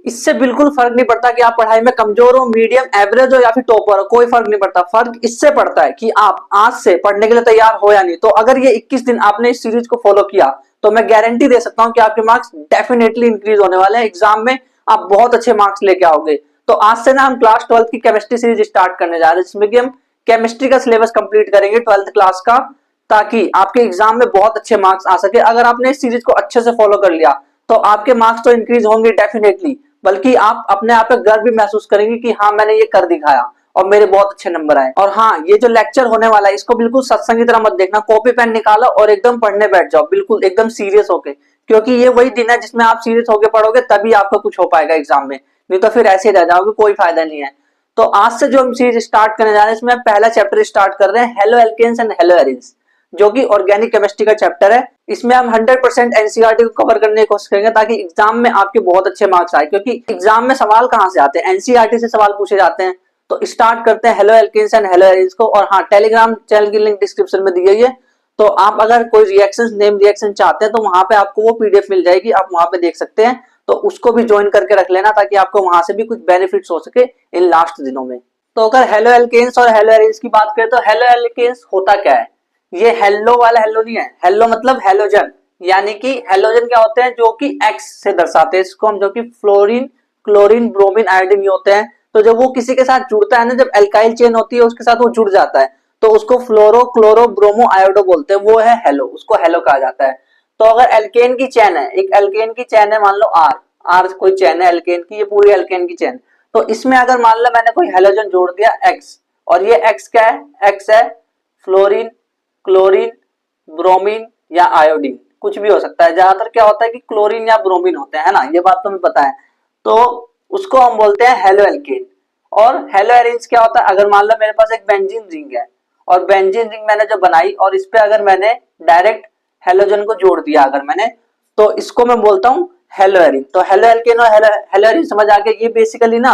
इससे बिल्कुल फर्क नहीं पड़ता कि आप पढ़ाई में कमजोर हो, मीडियम, एवरेज हो या फिर टॉपर हो, कोई फर्क नहीं पड़ता। फर्क इससे पड़ता है कि आप आज से पढ़ने के लिए तैयार हो या नहीं। तो अगर ये 21 दिन आपने इस सीरीज को फॉलो किया तो मैं गारंटी दे सकता हूं कि आपके मार्क्स डेफिनेटली इंक्रीज होने वाले हैं। एग्जाम में आप बहुत अच्छे मार्क्स लेके आओगे। तो आज से ना हम क्लास 12 की केमिस्ट्री सीरीज स्टार्ट करने जा रहे हैं, जिसमें कि हम केमिस्ट्री का सिलेबस कंप्लीट करेंगे 12th क्लास का, ताकि आपके एग्जाम में बहुत अच्छे मार्क्स आ सके। अगर आपने इस सीरीज को अच्छे से फॉलो कर लिया तो आपके मार्क्स तो इंक्रीज होंगे डेफिनेटली, बल्कि आप अपने आप पे गर्व भी महसूस करेंगे कि हाँ मैंने ये कर दिखाया और मेरे बहुत अच्छे नंबर आए। और हाँ, ये जो लेक्चर होने वाला है इसको बिल्कुल सत्संग की तरह मत देखना। कॉपी पेन निकालो और एकदम पढ़ने बैठ जाओ, बिल्कुल एकदम सीरियस होके, क्योंकि ये वही दिन है जिसमें आप सीरियस होके पढ़ोगे तभी आपका कुछ हो पाएगा एग्जाम में, नहीं तो फिर ऐसे ही रह जाओगे, कोई फायदा नहीं है। तो आज से जो हम सीरीज स्टार्ट करने जा रहे हैं इसमें पहला चैप्टर स्टार्ट कर रहे हैं, haloalkanes and haloarenes, जो कि ऑर्गेनिक केमिस्ट्री का चैप्टर है। इसमें हम 100% एनसीईआरटी को कवर करने की कोशिश करेंगे ताकि एग्जाम में आपके बहुत अच्छे मार्क्स आए, क्योंकि एग्जाम में सवाल कहां से आते हैं, एनसीईआरटी से सवाल पूछे जाते हैं। तो स्टार्ट करते हैं haloalkanes and haloarenes को। और हाँ, टेलीग्राम चैनल की लिंक डिस्क्रिप्शन में दी गई है, तो आप अगर कोई रिएक्शन, नेम रिएक्शन चाहते हैं तो वहां पे आपको वो पीडीएफ मिल जाएगी, आप वहां पे देख सकते हैं। तो उसको भी ज्वाइन करके रख लेना ताकि आपको वहां से भी कुछ बेनिफिट्स हो सके इन लास्ट दिनों में। तो अगर हेलो एल्केन्स और हेलो एरिन्स की बात करें तो हेलो एल्केन्स होता क्या है, ये हेलो वाला हेलो नहीं है। हेलो मतलब हेलोजन, यानी कि हेलोजन क्या होते हैं, जो कि एक्स से दर्शाते हैं इसको हम, जो कि फ्लोरीन, क्लोरीन, ब्रोमीन, आयोडीन ये होते हैं। तो जब वो किसी के साथ जुड़ता है ना, जब एल्काइल चेन होती है उसके साथ वो जुड़ जाता है, तो उसको फ्लोरो, क्लोरो, ब्रोमो, आयोडो बोलते हैं, वो है हेलो, उसको हेलो कहा जाता है। तो अगर एल्केन की चेन है, एक एल्केन की चेन है, मान लो आर, आर कोई चेन है एल्केन की, ये पूरी एल्केन की चेन, तो इसमें अगर मान लो मैंने कोई हेलोजन जोड़ दिया एक्स, और ये एक्स क्या है, एक्स है फ्लोरीन, क्लोरीन, ब्रोमीन या आयोडीन, कुछ भी हो सकता है। ज्यादातर क्या होता है कि क्लोरीन या ब्रोमीन होते हैं, है ना, ये बात तुम्हें पता है। तो उसको हम बोलते हैं हेलो एल्केन। और हेलो एरिन्स क्या होता है, अगर मान लो मेरे पास एक बेंजीन रिंग है और बेंजीन रिंग मैंने जो बनाई और इस पे अगर मैंने डायरेक्ट हेलोजन को जोड़ दिया अगर मैंने, तो इसको मैं बोलता हूँ हेलो एरिन। तो हेलो एल्केन और हेलो एरिन समझ आ गया। ये बेसिकली ना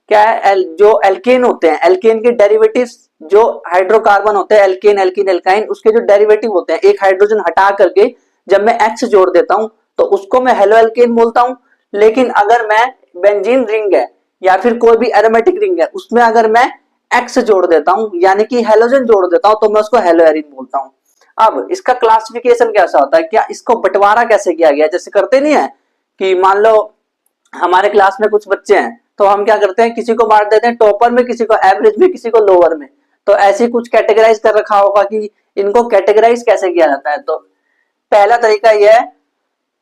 क्या है, जो एल्केन होते हैं, एल्केन के डेरिवेटिव्स, जो हाइड्रोकार्बन होते हैं एल्केन, एल्कीन, एल्काइन, उसके जो डेरिवेटिव होते हैं, एक हाइड्रोजन हटा करके जब मैं एक्स जोड़ देता हूं तो उसको मैं हेलो एल्केन बोलता हूं। लेकिन अगर मैं बेंजीन रिंग है या फिर कोई भी एरोमेटिक रिंग है उसमें अगर मैं एक्स जोड़ देता हूं यानी कि हेलोजन जोड़ देता हूं तो मैं उसको हेलो एरिन बोलता हूं। अब इसका क्लासिफिकेशन कैसा होता है, क्या इसको बंटवारा कैसे किया गया, जैसे करते नहीं है कि मान लो हमारे क्लास में कुछ बच्चे हैं तो हम क्या करते हैं, किसी को बांट देते हैं टॉपर में, किसी को एवरेज में, किसी को लोअर में। तो ऐसे कुछ कैटेगराइज कर रखा होगा कि इनको कैटेगराइज कैसे किया जाता है। तो पहला तरीका यह है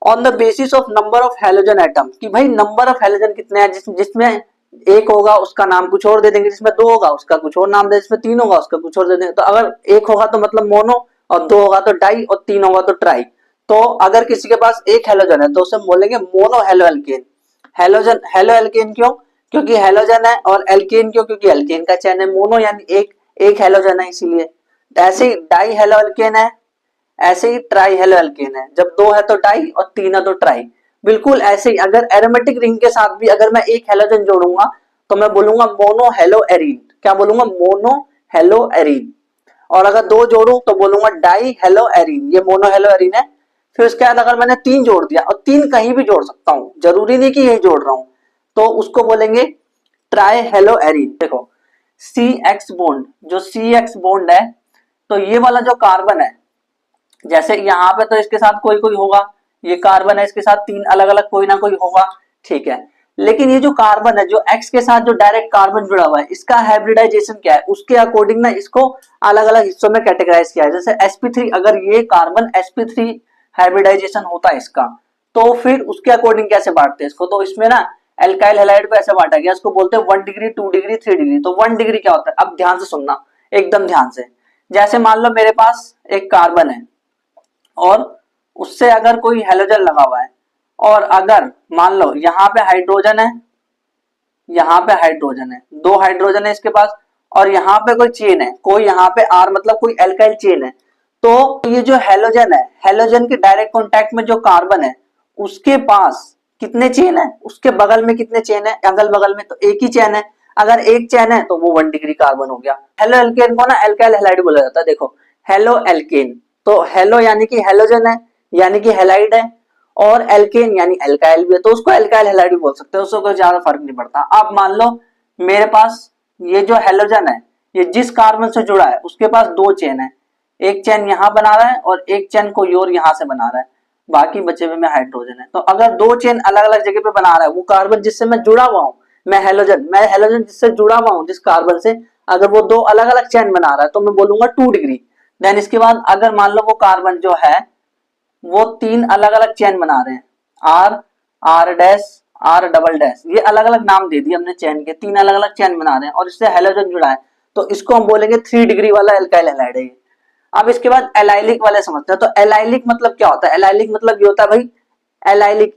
on the basis of number of halogen atom, कि भाई नंबर ऑफ हेलोजन कितने हैं, जिसमें एक होगा उसका नाम कुछ और दे देंगे, जिसमें दो होगा उसका कुछ और नाम दे, जिसमें तीन होगा उसका कुछ और दे देंगे। तो अगर एक होगा तो मतलब मोनो, और दो होगा तो डाई, और तीन होगा तो ट्राई। तो अगर किसी के पास एक हेलोजन है तो उसे हम बोलेंगे mono halo alkane. Halogen halo alkane क्यों, क्योंकि हेलोजन है, और एल्केन क्यों, क्योंकि एल्केन का चेन है, मोनो यानी एक, एक हेलोजन है इसीलिए। ऐसे ही डाई हेलो एल्केन है, ऐसे ही ट्राई हेलो एल्केन है, जब दो है तो डाई और तीन है तो ट्राई। बिल्कुल ऐसे ही अगर एरोमेटिक रिंग के साथ भी अगर मैं एक हेलोजन जोड़ूंगा तो मैं बोलूंगा मोनो हेलो एरीन। क्या बोलूंगा, मोनो हेलो एरीन। और अगर दो जोड़ू तो बोलूंगा डाई हेलो एरीन, ये मोनो हेलो एरीन है। फिर उसके बाद अगर मैंने तीन जोड़ दिया, और तीन कहीं भी जोड़ सकता हूं, जरूरी नहीं कि यही जोड़ रहा हूं, तो उसको बोलेंगे ट्राई हेलो एरीन। देखो सी एक्स बॉन्ड, जो सी एक्स बॉन्ड है, तो ये वाला जो कार्बन है, जैसे यहाँ पे तो इसके साथ कोई कोई होगा, ये कार्बन है इसके साथ तीन अलग अलग कोई ना कोई होगा, ठीक है। लेकिन ये जो कार्बन है, जो एक्स के साथ जो डायरेक्ट कार्बन जुड़ा हुआ है, इसका हाइब्रिडाइजेशन क्या है, उसके अकॉर्डिंग ना इसको अलग अलग हिस्सों में कैटेगराइज किया है। जैसे sp3, अगर ये कार्बन sp3 हाइब्रिडाइजेशन होता है इसका, तो फिर उसके अकॉर्डिंग कैसे बांटते हैं इसको, तो इसमें ना एल्काइल हैलाइड को ऐसे बांटा गया, इसको बोलते हैं 1 डिग्री, 2 डिग्री, 3 डिग्री। तो 1 डिग्री क्या होता है, अब ध्यान से सुनना, एकदम ध्यान से। जैसे मान लो मेरे पास एक कार्बन है और उससे अगर कोई हेलोजन लगा हुआ है, और अगर मान लो यहाँ पे हाइड्रोजन है, यहाँ पे हाइड्रोजन है, दो हाइड्रोजन है इसके पास, और यहाँ पे कोई चेन है, कोई यहाँ पे आर मतलब कोई एल्काइल चेन है, तो ये जो हेलोजन है, हेलोजन के डायरेक्ट कांटेक्ट में जो कार्बन है उसके पास कितने चेन है, उसके बगल में कितने चेन है, अगल बगल में, तो एक ही चेन है। अगर एक चेन है तो वो 1 डिग्री कार्बन हो गया। हेलो एल्केन को ना एल्काइल हैलाइड बोला जाता है। देखो हेलो एल्केन, तो हेलो यानी कि हेलोजन है, यानी कि हैलाइड है, और एल्केन यानी एल्काइल भी है, तो उसको एल्काइल हैलाइड भी बोल सकते हैं, उसको कोई ज्यादा फर्क नहीं पड़ता। अब मान लो मेरे पास ये जो हेलोजन है, ये जिस कार्बन से जुड़ा है उसके पास दो चेन है, एक चेन यहाँ बना रहा है और एक चेन कोई और यहाँ से बना रहा है, बाकी बचे हुए में हाइड्रोजन है। तो अगर दो चेन अलग अलग जगह पे बना रहा है वो कार्बन जिससे मैं जुड़ा हुआ हूँ, मैं हेलोजन जिससे जुड़ा हुआ हूँ जिस कार्बन से, अगर वो दो अलग अलग चेन बना रहा है तो मैं बोलूंगा 2 डिग्री। देन इसके बाद अगर मान लो वो कार्बन जो है वो तीन अलग अलग चेन बना रहे हैं, R, R dash, R double dash, ये अलग अलग नाम दे दिए हमने चेन के, तीन अलग अलग चेन बना रहे हैं और इससे हेलोजन जुड़ा है, तो इसको हम बोलेंगे 3 डिग्री वाला एल्काइल हैलाइड है। अब इसके बाद एलाइलिक वाले समझते हैं। तो एलाइलिक मतलब क्या होता है? एलाइलिक मतलब ये होता है भाई, एलाइलिक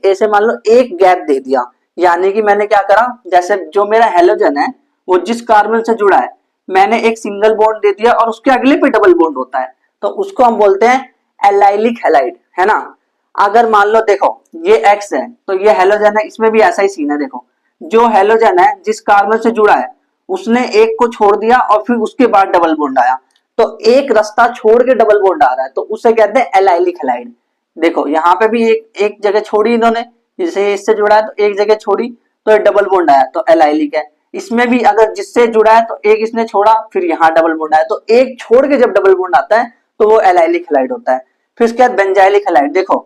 ए से मान लो एक गैप दे दिया, यानी कि मैंने क्या करा, जैसे जो मेरा हेलोजन है वो जिस कार्बन से जुड़ा है मैंने एक सिंगल बॉन्ड दे दिया और उसके अगले पे डबल बॉन्ड होता है, तो उसको हम बोलते हैं एलाइलिक हैलाइड, है ना। अगर मान लो देखो ये एक्स है तो ये हेलोजन है, इसमें भी ऐसा ही सीन है। देखो जो हेलोजन है जिस कार्बन से जुड़ा है उसने एक को छोड़ दिया और फिर उसके बाद डबल बॉन्ड आया, तो एक रास्ता छोड़ के डबल बॉन्ड आ रहा है, तो उसे कहते हैं एलाइलिक हैलाइड। देखो यहाँ पे भी एक जगह छोड़ी इन्होंने, जैसे इससे जुड़ा है तो एक जगह छोड़ी तो ये डबल बॉन्ड आया तो एलाइलिक है। इसमें भी अगर जिससे जुड़ा है तो एक इसने छोड़ा फिर यहाँ डबल बॉन्ड आया, तो एक छोड़ के जब डबल बॉन्ड आता है तो वो एलाइलिक हैलाइड होता है। फिर उसके बाद बेंजाइलिक हैलाइड। देखो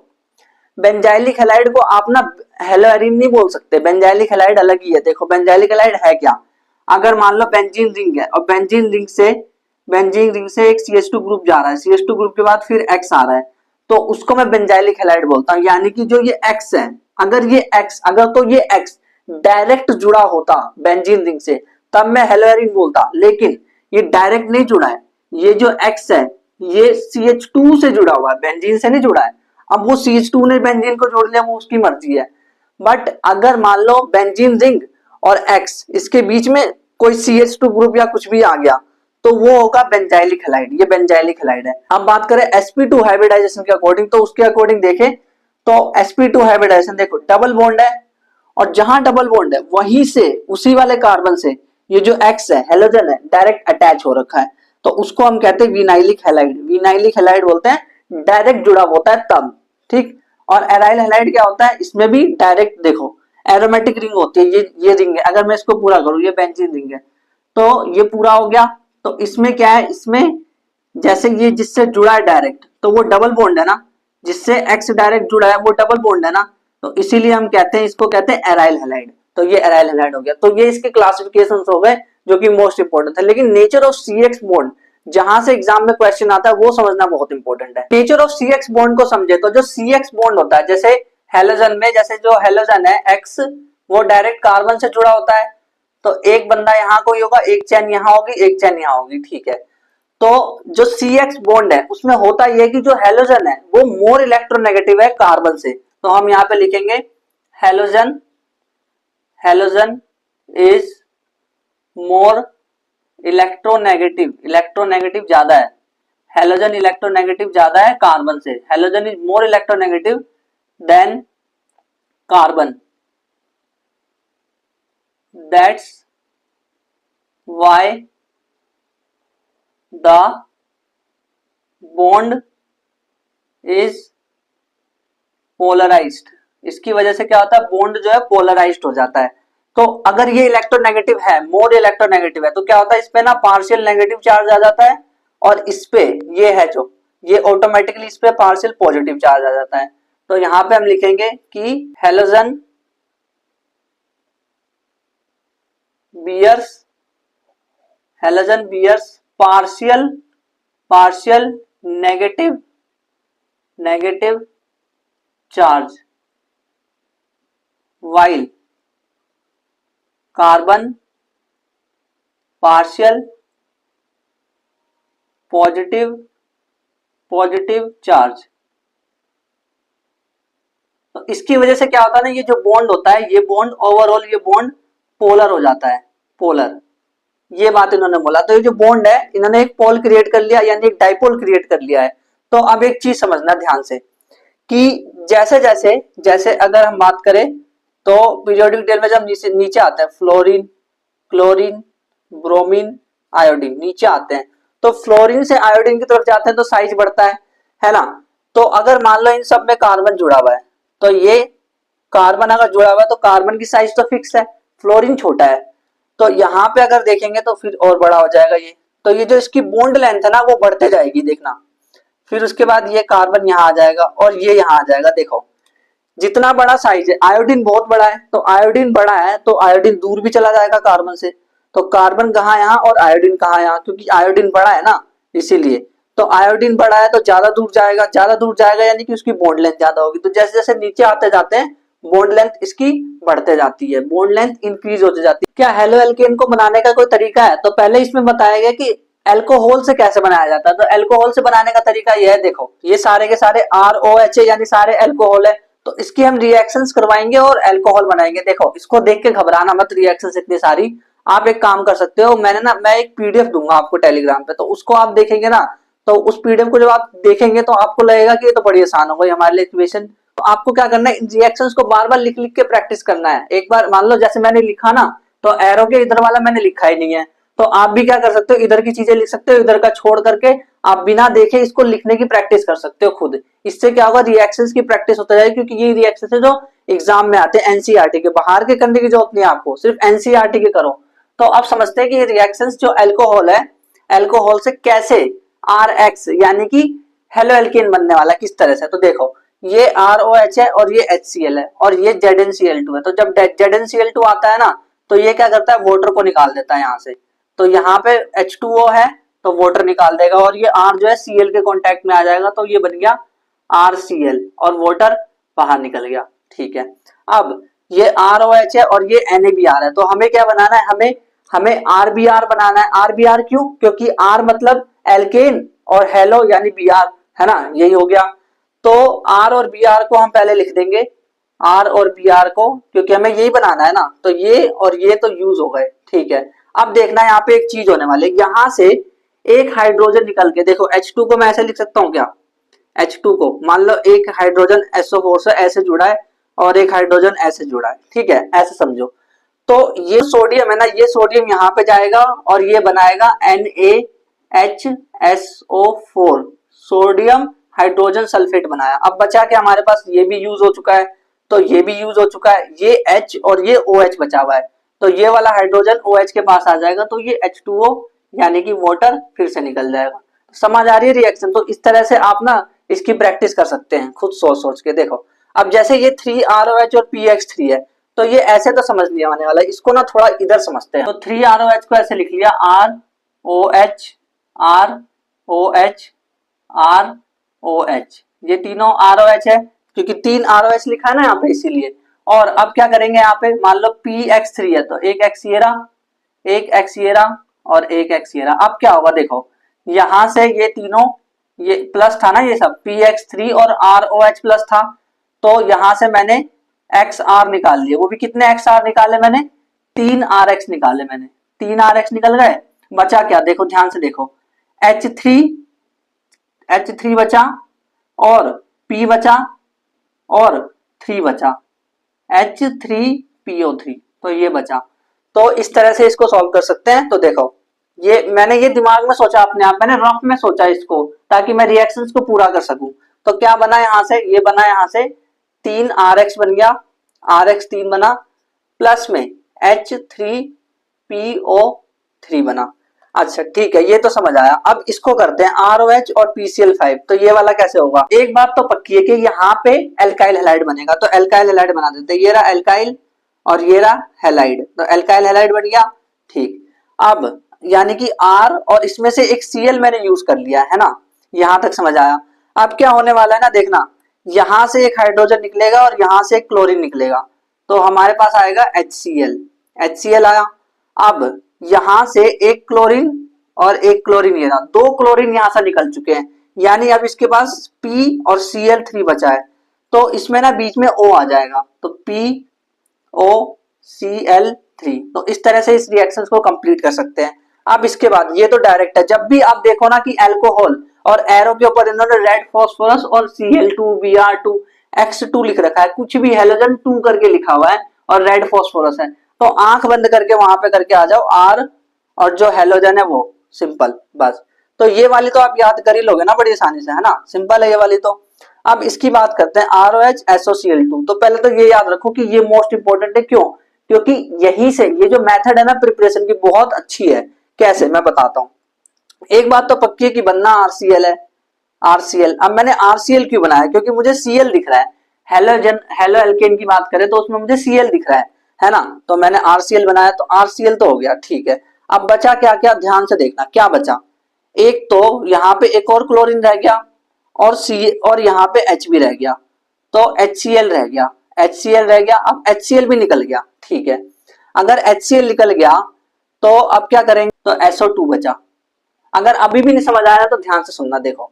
बेंजाइलिक हैलाइड को आप ना हेलोएरिन नहीं बोल सकते, बेंजाइलिक हैलाइड अलग ही है। देखो बेंजाइलिक हैलाइड है क्या, अगर मान लो बेंजीन रिंग है और बेंजीन रिंग से एक CH2 ग्रुप जा रहा है, CH2 ग्रुप के बाद फिर X आ रहा है, तो उसको मैं बेंजाइलिक हैलाइड बोलता हूँ। यानी कि जो ये X है, अगर ये X डायरेक्ट जुड़ा होता बेंजीन रिंग से तब मैं हेलोएरिन बोलता, लेकिन ये डायरेक्ट नहीं जुड़ा है, ये जो X है ये CH2 से जुड़ा हुआ है, बेंजीन से नहीं जुड़ा है। अब वो CH2 ने बेंजीन को जोड़ लिया वो उसकी मर्जी है, बट अगर मान लो बेंजीन रिंग और X इसके बीच में कोई CH2 ग्रुप या कुछ भी आ गया तो वो होगा बेंजाइलिक हैलाइड, ये बेंजाइलिक हैलाइड है। अब बात करें sp2 हाइब्रिडाइजेशन के अकॉर्डिंग, तो उसके अकॉर्डिंग देखें तो sp2 हाइब्रिडाइजेशन देखो डबल बॉन्ड है और जहां डबल बॉन्ड है वहीं से उसी वाले कार्बन से ये जो X है हेलोजन है डायरेक्ट अटैच हो रखा है, तो उसको हम कहते हैं विनाइलिक हैलाइड। विनाइलिक हैलाइड बोलते हैं डायरेक्ट जुड़ा होता है तब, ठीक। और एराइल हैलाइड क्या होता है, इसमें भी डायरेक्ट देखो एरोमेटिक रिंग होती है, ये रिंग है, अगर मैं इसको पूरा करूं ये बेंजीन रिंग है तो ये पूरा हो गया। तो इसमें क्या है, इसमें जैसे ये जिससे जुड़ा है डायरेक्ट तो वो डबल बॉन्ड है ना, जिससे एक्स डायरेक्ट जुड़ा है वो डबल बॉन्ड है ना, तो इसीलिए हम कहते हैं इसको कहते हैं एराइल हैलाइड। तो ये एराइल हैलाइड हो गया। तो ये इसके क्लासिफिकेशंस हो गए जो कि मोस्ट इंपोर्टेंट है। लेकिन नेचर ऑफ CX बॉन्ड जहां से एग्जाम में क्वेश्चन आता है वो समझना बहुत इंपॉर्टेंट है। नेचर ऑफ CX बॉन्ड को समझे तो जो CX बॉन्ड होता है, जैसे हेलोजन में, जैसे जो हेलोजन है X वो डायरेक्ट कार्बन से जुड़ा होता है, तो एक बंदा यहाँ कोई होगा, एक चैन यहाँ होगी, एक चैन यहाँ होगी, ठीक है। तो जो CX बॉन्ड है उसमें होता यह है कि जो हेलोजन है वो मोर इलेक्ट्रोनेगेटिव है कार्बन से, तो हम यहाँ पे लिखेंगे halogen is more electronegative, electronegative ज्यादा है, हेलोजन इलेक्ट्रोनेगेटिव ज्यादा है कार्बन से, halogen is more electronegative than carbon, that's why the bond is polarised. इसकी वजह से क्या होता है, बॉन्ड जो है पोलराइज्ड हो जाता है। तो अगर ये इलेक्ट्रोनेगेटिव है, मोर इलेक्ट्रोनेगेटिव है, तो क्या होता है, इस पे ना पार्शियल नेगेटिव चार्ज आ जाता है और इस पे ये है जो ये ऑटोमेटिकली इस पे पार्शियल पॉजिटिव चार्ज आ जाता है। तो यहां पे हम लिखेंगे कि halogen bears partial negative charge while carbon partial positive charge. तो इसकी वजह से क्या होता है ना, ये जो बॉन्ड होता है ये बॉन्ड ओवरऑल ये बॉन्ड पोलर हो जाता है, पोलर, ये बात इन्होंने बोला। तो ये जो बॉन्ड है इन्होंने एक पोल क्रिएट कर लिया यानी एक डाइपोल क्रिएट कर लिया है। तो अब एक चीज समझना ध्यान से कि जैसे जैसे जैसे अगर हम बात करें तो पीरियोडिक टेबल में जब नीचे आते हैं फ्लोरीन, क्लोरीन, ब्रोमीन, आयोडीन नीचे आते हैं, तो फ्लोरीन से आयोडीन की तरफ जाते हैं तो साइज बढ़ता है ना। तो अगर मान लो इन सब में कार्बन जुड़ा हुआ है, तो ये कार्बन अगर जुड़ा हुआ है तो कार्बन की साइज तो फिक्स है, फ्लोरीन छोटा है, तो यहाँ पे अगर देखेंगे तो फिर और बड़ा हो जाएगा ये। तो ये जो इसकी बॉन्ड लेंथ है ना वो बढ़ते जाएगी, देखना। फिर उसके बाद ये कार्बन यहाँ आ जाएगा और ये यहाँ आ जाएगा। देखो जितना बड़ा साइज है, आयोडीन बहुत बड़ा है, तो आयोडीन बड़ा है तो आयोडीन दूर भी चला जाएगा कार्बन से। तो कार्बन कहाँ यहाँ और आयोडीन कहाँ यहाँ, क्योंकि आयोडीन बड़ा है ना इसीलिए। तो आयोडीन बड़ा है तो ज्यादा दूर जाएगा, ज्यादा दूर जाएगा यानी कि उसकी बॉन्ड लेंथ ज्यादा होगी। तो जैसे जैसे नीचे आते जाते हैं बॉन्ड लेंथ इसकी बढ़ते जाती है, बॉन्ड लेंथ इंक्रीज होती जाती है। क्या हेलो एल्केन को बनाने का कोई तरीका है? तो पहले इसमें बताया गया कि एल्कोहल से कैसे बनाया जाता है। तो एल्कोहल से बनाने का तरीका यह है, देखो ये सारे के सारे ROH है यानी सारे एल्कोहल है, तो इसकी हम रिएक्शंस करवाएंगे और अल्कोहल बनाएंगे। देखो इसको देख के घबराना मत, रिएक्शंस इतनी सारी। आप एक काम कर सकते हो, मैं एक पीडीएफ दूंगा आपको टेलीग्राम पे, तो उसको आप देखेंगे ना, तो उस पीडीएफ को जब आप देखेंगे तो आपको लगेगा कि ये तो बड़ी आसान हो गई हमारे लिए इक्वेशन। तो आपको क्या करना है, इन रिएक्शंस को बार बार लिख लिख के प्रैक्टिस करना है। एक बार मान लो जैसे मैंने लिखा ना, तो एरो के इधर वाला मैंने लिखा ही नहीं है, तो आप भी क्या कर सकते हो, इधर की चीजें लिख सकते हो, इधर का छोड़ करके आप बिना देखे इसको लिखने की प्रैक्टिस कर सकते हो खुद। इससे क्या होगा, रिएक्शंस की प्रैक्टिस होता जाएगी, क्योंकि ये रिएक्शन है जो एग्जाम में आते हैं एनसीईआरटी के, बाहर के करने की जरूरत नहीं है आपको, सिर्फ एनसीईआरटी के करो। तो आप समझते हैं कि ये रिएक्शंस जो अल्कोहल है, अल्कोहल से कैसे RX यानी कि हेलो एल्केन बनने वाला किस तरह से। तो देखो ये ROH है और ये HCl है और ये ZnCl2 है। तो जब ZnCl2 आता है ना, तो ये क्या करता है, वाटर को निकाल देता है यहाँ से। तो यहाँ पे H2O है तो वाटर निकाल देगा और ये R जो है Cl के कांटेक्ट में आ जाएगा, तो ये बन गया RCl और वाटर बाहर निकल गया। ठीक है, अब ये ROH है और ये NaBr है, तो हमें क्या बनाना है, हमें RBr बनाना है। RBr क्यों, क्योंकि R मतलब एल्केन और हेलो यानी Br है ना, यही हो गया। तो R और Br को हम पहले लिख देंगे, R और Br को, क्योंकि हमें यही बनाना है ना, तो ये और ये तो यूज हो गए। ठीक है, अब देखना यहाँ पे एक चीज होने वाली है, यहाँ से एक हाइड्रोजन निकल के, देखो H2 को मैं ऐसे लिख सकता हूँ क्या, H2 को मान लो एक हाइड्रोजन SO4 से ऐसे जुड़ा है और एक हाइड्रोजन ऐसे जुड़ा है, ठीक है, ऐसे समझो। तो ये सोडियम है ना, ये सोडियम यहाँ पे जाएगा और ये बनाएगा NaHSO4, सोडियम हाइड्रोजन सल्फेट बनाया। अब बचा क्या हमारे पास, ये भी यूज हो चुका है, तो ये भी यूज हो चुका है, ये H और ये OH बचा हुआ है, तो ये वाला हाइड्रोजन OH के पास आ जाएगा, तो ये H2O यानी कि वाटर फिर से निकल जाएगा। समझ आ रही है रिएक्शन? तो इस तरह से आप ना इसकी प्रैक्टिस कर सकते हैं खुद सोच सोच के। देखो अब जैसे ये 3ROH और PX3 है, तो ये ऐसे तो समझ लिया आने वाला है, इसको ना थोड़ा इधर समझते हैं। तो 3ROH को ऐसे लिख लिया ROH ROH ROH, ये तीनों ROH है क्योंकि 3 ROH लिखा है ना यहाँ पे, इसीलिए। और अब क्या करेंगे, यहाँ पे मान लो PX3 है, तो एक X ये रहा, एक X ये रहा और एक X ये रहा। अब क्या होगा, देखो यहां से ये तीनों, ये प्लस था ना, ये सब PX3 और ROH प्लस था, तो यहां से मैंने XR निकाल लिए। वो भी कितने XR निकाले मैंने, 3 RX निकाले मैंने, 3 RX निकल गए। बचा क्या, देखो ध्यान से देखो, H3 बचा और P बचा और 3 बचा, H3PO3, तो ये बचा। तो इस तरह से इसको सॉल्व कर सकते हैं। तो देखो ये मैंने ये दिमाग में सोचा अपने आप, मैंने रफ में सोचा इसको ताकि मैं रिएक्शंस को पूरा कर सकूं। तो क्या बना यहाँ से, ये बना यहाँ से 3 RX बन गया, RX 3 बना, प्लस में H3PO3 बना। अच्छा ठीक है, ये तो समझ आया। अब इसको करते हैं ROH और PCl5, तो ये वाला कैसे होगा। एक बात तो पक्की है कि यहाँ पे एल्काइल हैलाइड बनेगा, तो एल्काइल हैलाइड बना देते हैं। ये रहा एल्काइल और ये रहा हैलाइड, तो एल्काइल हैलाइड बन गया। ठीक, अब यानी कि R और इसमें से एक Cl मैंने यूज कर लिया है ना, यहां तक समझ आया। अब क्या होने वाला है ना, देखना यहां से एक हाइड्रोजन निकलेगा और यहां से एक क्लोरीन निकलेगा, तो हमारे पास आएगा HCl आया। अब यहां से एक क्लोरीन और एक क्लोरीन, ये ना 2 क्लोरीन यहां से निकल चुके हैं, यानी अब इसके पास P और Cl3 बचा है, तो इसमें ना बीच में O आ जाएगा, तो POCl3। तो इस तरह से इस रिएक्शन को कंप्लीट कर सकते हैं। अब इसके बाद ये तो डायरेक्ट है, जब भी आप देखो ना कि अल्कोहल और एरो के ऊपर इन्होंने रेड फास्फोरस और Cl2 Br2 X2 लिख रखा है, कुछ भी हेलोजन 2 करके लिखा हुआ है और रेड फास्फोरस है, तो आंख बंद करके वहां पे करके आ जाओ R और जो हेलोजन है वो सिंपल, बस। तो ये वाली तो आप याद कर ही लोगे ना बड़ी आसानी से, है ना, सिंपल है ये वाली तो। अब इसकी बात करते हैं ROH SOCl2। तो पहले तो ये याद रखो कि ये मोस्ट इंपोर्टेंट है। क्यों? क्योंकि यही से ये जो मेथड है ना प्रिपरेशन की बहुत अच्छी है। कैसे, मैं बताता हूं। एक बात तो पक्की है कि बनना RCl है, RCl। अब मैंने RCl क्यों बनाया? क्योंकि मुझे Cl दिख रहा है। हेलोजन हेलो एल्केन की बात करें तो उसमें मुझे Cl दिख रहा है ना, तो मैंने RCl बनाया। तो RCl तो हो गया, ठीक है। अब बचा क्या क्या, ध्यान से देखना क्या बचा। एक तो यहाँ पे एक और क्लोरीन रह गया, और यहाँ पे H भी रह गया, तो HCl रह गया, HCl रह गया। अब HCl भी निकल गया, ठीक है। अगर HCl निकल गया तो अब क्या करेंगे, तो SO2 बचा। अगर अभी भी नहीं समझ आया तो ध्यान से सुनना, देखो।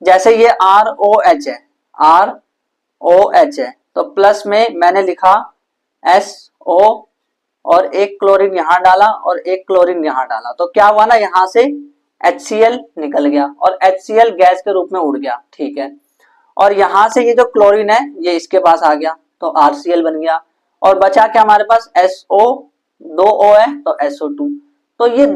जैसे ये ROH है, ROH है, तो प्लस में मैंने लिखा SO और एक क्लोरीन यहां डाला और एक क्लोरीन यहां डाला, तो क्या हुआ ना, यहां से HCl निकल गया और HCl गैस के रूप में उड़ गया, ठीक है। और यहां से ये जो क्लोरीन है ये इसके पास आ गया, तो RCl बन गया। और बचा क्या हमारे पास, SO, दो O है तो SO2। तो ये